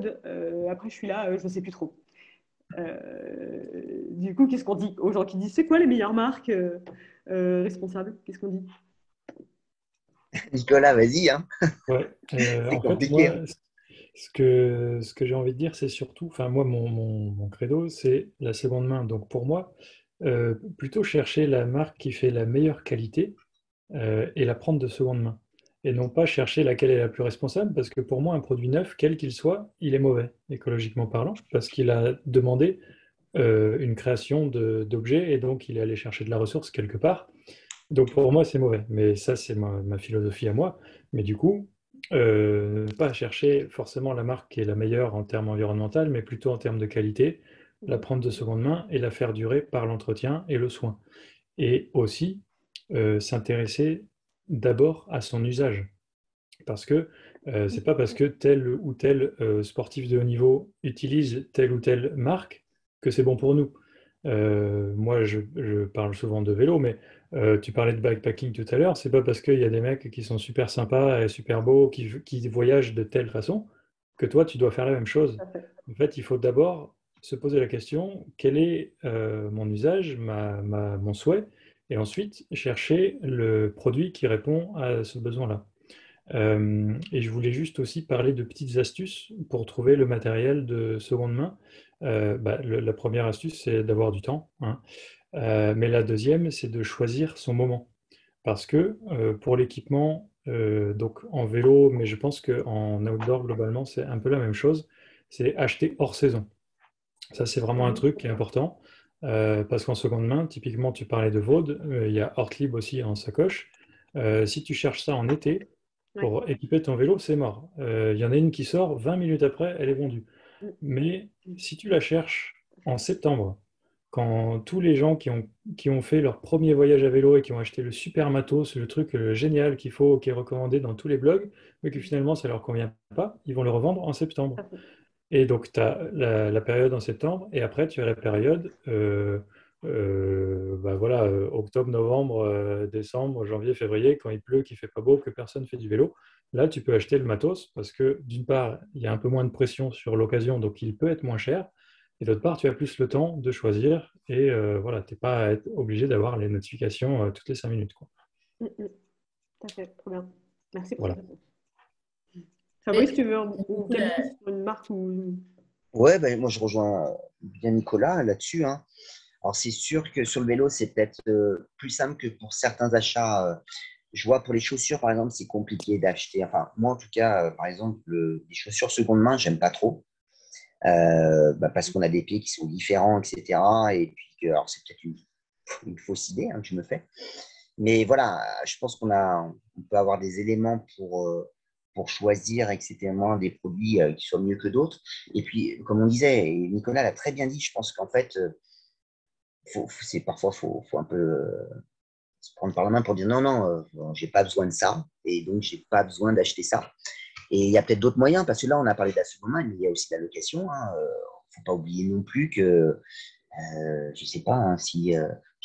après je suis là, je ne sais plus trop. Du coup, qu'est-ce qu'on dit aux gens qui disent c'est quoi les meilleures marques responsables? Qu'est-ce qu'on dit? Nicolas, vas-y, hein. Ouais. C'est En fait, compliqué, hein. moi, ce que j'ai envie de dire, c'est surtout, enfin, moi, mon credo, c'est la seconde main. Donc, pour moi, plutôt chercher la marque qui fait la meilleure qualité et la prendre de seconde main. Et non pas chercher laquelle est la plus responsable, parce que pour moi, un produit neuf, quel qu'il soit, il est mauvais, écologiquement parlant, parce qu'il a demandé une création d'objets et donc il est allé chercher de la ressource quelque part. Donc pour moi, c'est mauvais. Mais ça, c'est ma philosophie à moi. Mais du coup, ne pas chercher forcément la marque qui est la meilleure en termes environnementaux, mais plutôt en termes de qualité, la prendre de seconde main et la faire durer par l'entretien et le soin. Et aussi s'intéresser d'abord à son usage. Parce que c'est pas parce que tel ou tel sportif de haut niveau utilise telle ou telle marque que c'est bon pour nous. Moi, je parle souvent de vélo, mais tu parlais de bikepacking tout à l'heure. C'est pas parce qu'il y a des mecs qui sont super sympas et super beaux, qui voyagent de telle façon, que toi, tu dois faire la même chose. En fait, il faut d'abord se poser la question, quel est mon usage, mon souhait, et ensuite chercher le produit qui répond à ce besoin-là. Et je voulais juste aussi parler de petites astuces pour trouver le matériel de seconde main. La première astuce, c'est d'avoir du temps, hein. Mais la deuxième, c'est de choisir son moment. Parce que pour l'équipement, donc en vélo, mais je pense qu'en outdoor, globalement, c'est un peu la même chose, c'est acheter hors saison. Ça, c'est vraiment un truc qui est important. Parce qu'en seconde main, typiquement, tu parlais de Vaud, il y a Ortlieb aussi en sacoche. Si tu cherches ça en été, Ouais. pour équiper ton vélo, c'est mort. Il y en a une qui sort, 20 minutes après, elle est vendue. Mais si tu la cherches en septembre, quand tous les gens qui ont fait leur premier voyage à vélo et qui ont acheté le super matos, le truc génial qu'il faut, qui est recommandé dans tous les blogs, mais que finalement ça ne leur convient pas, ils vont le revendre en septembre. Et donc, tu as la période en septembre, et après, tu as la période voilà, octobre, novembre, décembre, janvier, février, quand il pleut, qu'il fait pas beau, que personne fait du vélo. Là, tu peux acheter le matos parce que, d'une part, il y a un peu moins de pression sur l'occasion, donc il peut être moins cher. Et d'autre part, tu as plus le temps de choisir, et voilà, tu n'es pas à être obligé d'avoir les notifications toutes les 5 minutes, quoi. Tout à fait, trop bien. Merci pour Voilà. cette réponse. Fabrice, tu veux ou coup, Camille sur une marque ou... Ouais, ben, moi je rejoins bien Nicolas là-dessus, hein. Alors c'est sûr que sur le vélo, c'est peut-être plus simple que pour certains achats. Je vois pour les chaussures, par exemple, c'est compliqué d'acheter. Enfin, moi en tout cas, par exemple, les chaussures seconde main, j'aime pas trop. Parce qu'on a des pieds qui sont différents, etc. Et puis, alors c'est peut-être une fausse idée, hein, que je me fais. Mais voilà, je pense on peut avoir des éléments pour choisir, etc., des produits qui soient mieux que d'autres. Et puis, comme on disait, et Nicolas l'a très bien dit, je pense qu'en fait, parfois, faut un peu se prendre par la main pour dire non, non, j'ai pas besoin de ça, et donc j'ai pas besoin d'acheter ça. Et il y a peut-être d'autres moyens, parce que là, on a parlé de la seconde main, mais il y a aussi la location. Faut pas oublier non plus que, je sais pas, si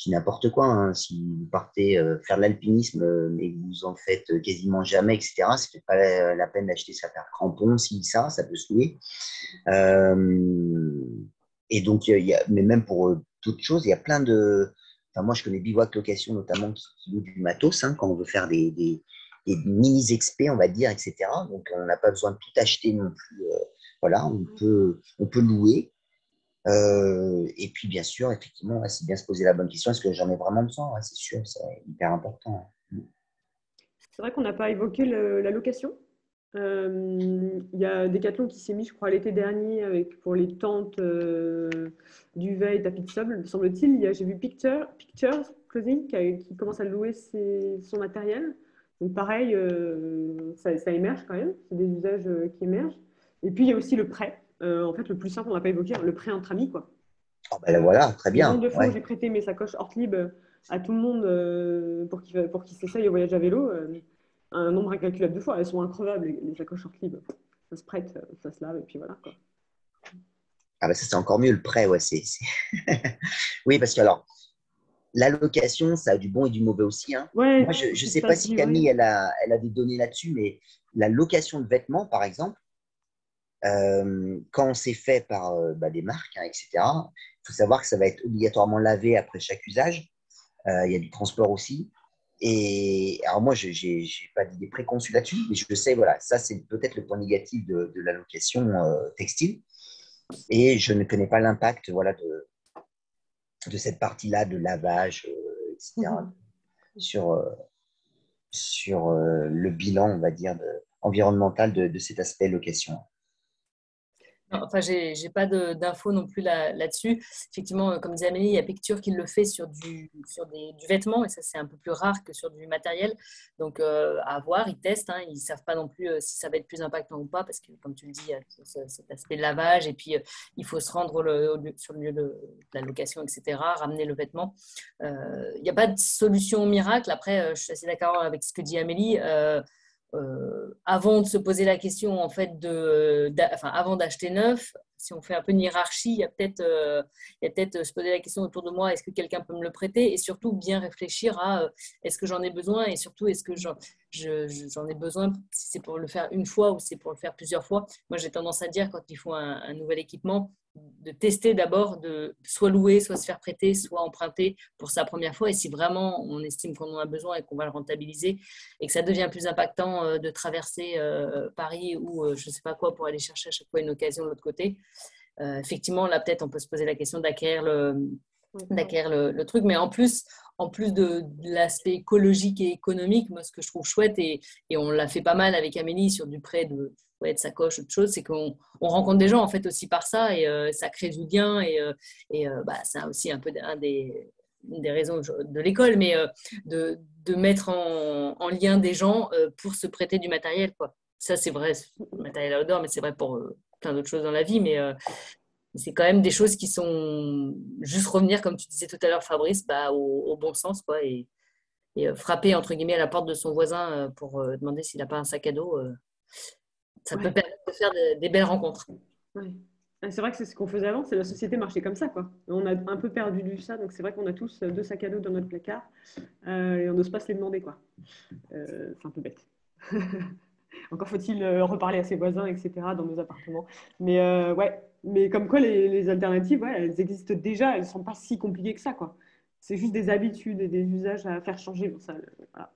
n'importe quoi, si vous partez faire de l'alpinisme et que vous en faites quasiment jamais, etc., c'est peut-être pas la peine d'acheter sa paire de crampons, si ça peut se louer. Et donc, mais même pour d'autres choses, il y a plein de. Enfin, moi, je connais Bivouac Location notamment qui loue du matos quand on veut faire des mini-expés, on va dire, etc. Donc, on n'a pas besoin de tout acheter non plus. Voilà, on peut louer. Et puis, bien sûr, effectivement, c'est bien se poser la bonne question. Est-ce que j'en ai vraiment besoin? C'est sûr, c'est hyper important. C'est vrai qu'on n'a pas évoqué la location. Il y a Decathlon qui s'est mis, je crois, l'été dernier pour les tentes, duvets et tapis de sable, me semble-t-il. J'ai vu Pictures Clothing qui commence à louer son matériel. Donc pareil, ça émerge quand même. C'est des usages qui émergent. Et puis il y a aussi le prêt. En fait, le plus simple, on n'a pas évoqué, le prêt entre amis, quoi. Oh, ben voilà, très Le bien. nombre de fois où Ouais. j'ai prêté mes sacoches Ortlieb à tout le monde pour qu'ils s'essayent au voyage à vélo, un nombre incalculable de fois. Elles sont increvables, les sacoches Ortlieb. Ça se prête, ça se lave, et puis voilà, quoi. Ah ben ça, c'est encore mieux le prêt, ouais. Oui, parce que alors, la location, ça a du bon et du mauvais aussi. Ouais, Moi, je ne c'est sais ça pas le si plus, Camille, ouais. elle a des données là-dessus, mais la location de vêtements, par exemple, quand c'est fait par des marques, etc., il faut savoir que ça va être obligatoirement lavé après chaque usage. Il y a du transport aussi. Et alors moi, je n'ai pas d'idée préconçue là-dessus, mais je sais, voilà, ça c'est peut-être le point négatif de la location textile. Et je ne connais pas l'impact voilà, de cette partie-là de lavage, etc., sur, le bilan, on va dire, environnemental de cet aspect location. Non, enfin, j'ai pas d'infos non plus là-dessus. Effectivement, comme disait Amélie, il y a Picture qui le fait sur du vêtement, et ça, c'est un peu plus rare que sur du matériel. Donc, à voir, ils testent, ils ne savent pas non plus si ça va être plus impactant ou pas, parce que, comme tu le dis, il y a cet aspect lavage, et puis il faut se rendre sur le lieu de la location, etc., ramener le vêtement. Il n'y a pas de solution miracle. Après, je suis assez d'accord avec ce que dit Amélie. Avant de se poser la question, en fait, avant d'acheter neuf, si on fait un peu une hiérarchie, il y a peut-être se poser la question autour de moi, est-ce que quelqu'un peut me le prêter? Et surtout, bien réfléchir à est-ce que j'en ai besoin? Et surtout, est-ce que j'en ai besoin si c'est pour le faire une fois ou si c'est pour le faire plusieurs fois? Moi, j'ai tendance à dire, quand il faut un nouvel équipement, de tester d'abord, de soit louer, soit se faire prêter, soit emprunter pour sa première fois. Et si vraiment on estime qu'on en a besoin et qu'on va le rentabiliser et que ça devient plus impactant de traverser Paris ou je ne sais pas quoi pour aller chercher à chaque fois une occasion de l'autre côté, effectivement, là, peut-être on peut se poser la question d'acquérir le truc. Mais en plus de l'aspect écologique et économique, moi, ce que je trouve chouette, et on l'a fait pas mal avec Amélie sur du prêt de sacoche, autre chose, c'est qu'on rencontre des gens en fait aussi par ça, et ça crée du lien, et c'est aussi un peu une des raisons de l'école, mais de mettre en lien des gens pour se prêter du matériel, quoi. Ça, c'est vrai, le matériel outdoor, mais c'est vrai pour plein d'autres choses dans la vie, mais c'est quand même des choses qui sont juste revenir, comme tu disais tout à l'heure, Fabrice, au bon sens, quoi, et frapper, entre guillemets, à la porte de son voisin pour demander s'il n'a pas un sac à dos. Ça peut permettre de faire des belles rencontres. Ouais. C'est vrai que c'est ce qu'on faisait avant, c'est la société marchait comme ça, quoi. On a un peu perdu de ça, donc c'est vrai qu'on a tous 2 sacs à dos dans notre placard et on n'ose pas se les demander, quoi. C'est un peu bête. Encore faut-il reparler à ses voisins, etc., dans nos appartements. Mais ouais, mais comme quoi les alternatives, ouais, elles existent déjà, elles ne sont pas si compliquées que ça, quoi. C'est juste des habitudes et des usages à faire changer. Bon, ça, voilà.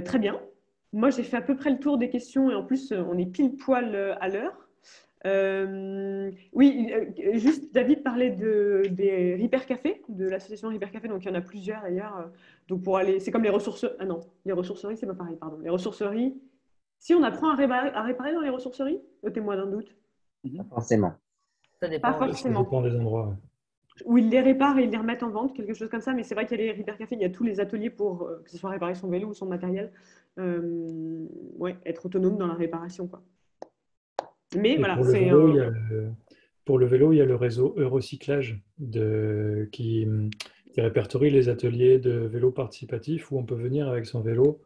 Très bien. Moi, j'ai fait à peu près le tour des questions et en plus, on est pile poil à l'heure. Oui, juste David parlait des Repair Café, de l'association Repair Café, donc il y en a plusieurs d'ailleurs. Donc pour aller, c'est comme les ressources. Ah non, les ressourceries, c'est pas pareil, pardon. Les ressourceries, si on apprend à réparer dans les ressourceries, ôtez-moi d'un doute. Pas forcément. Ça Pas dépend. Ça forcément. dépend des endroits. où ils les réparent et ils les remettent en vente, quelque chose comme ça. Mais c'est vrai qu'il y a les Repair Café, il y a tous les ateliers pour que ce soit réparer son vélo ou son matériel, ouais, être autonome dans la réparation, quoi. Mais Et voilà, pour le c'est vélo, pour le vélo, il y a le réseau Eurocyclage qui répertorie les ateliers de vélo participatif où on peut venir avec son vélo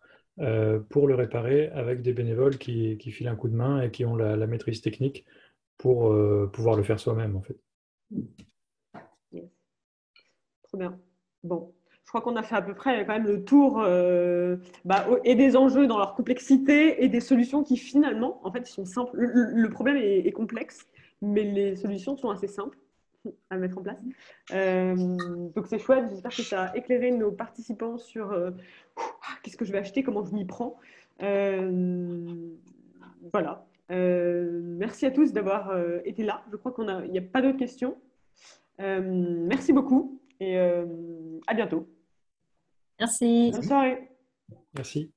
pour le réparer avec des bénévoles qui filent un coup de main et qui ont la maîtrise technique pour pouvoir le faire soi-même, en fait. yes. Trop bien. Bon, je crois qu'on a fait à peu près quand même le tour et des enjeux dans leur complexité et des solutions qui finalement, en fait, sont simples. Le problème est complexe, mais les solutions sont assez simples à mettre en place. Donc c'est chouette, j'espère que ça a éclairé nos participants sur qu'est-ce que je vais acheter, comment je m'y prends. Voilà. Merci à tous d'avoir été là. Je crois il n'y a pas d'autres questions. Merci beaucoup et à bientôt. Merci. Bonne soirée. Merci.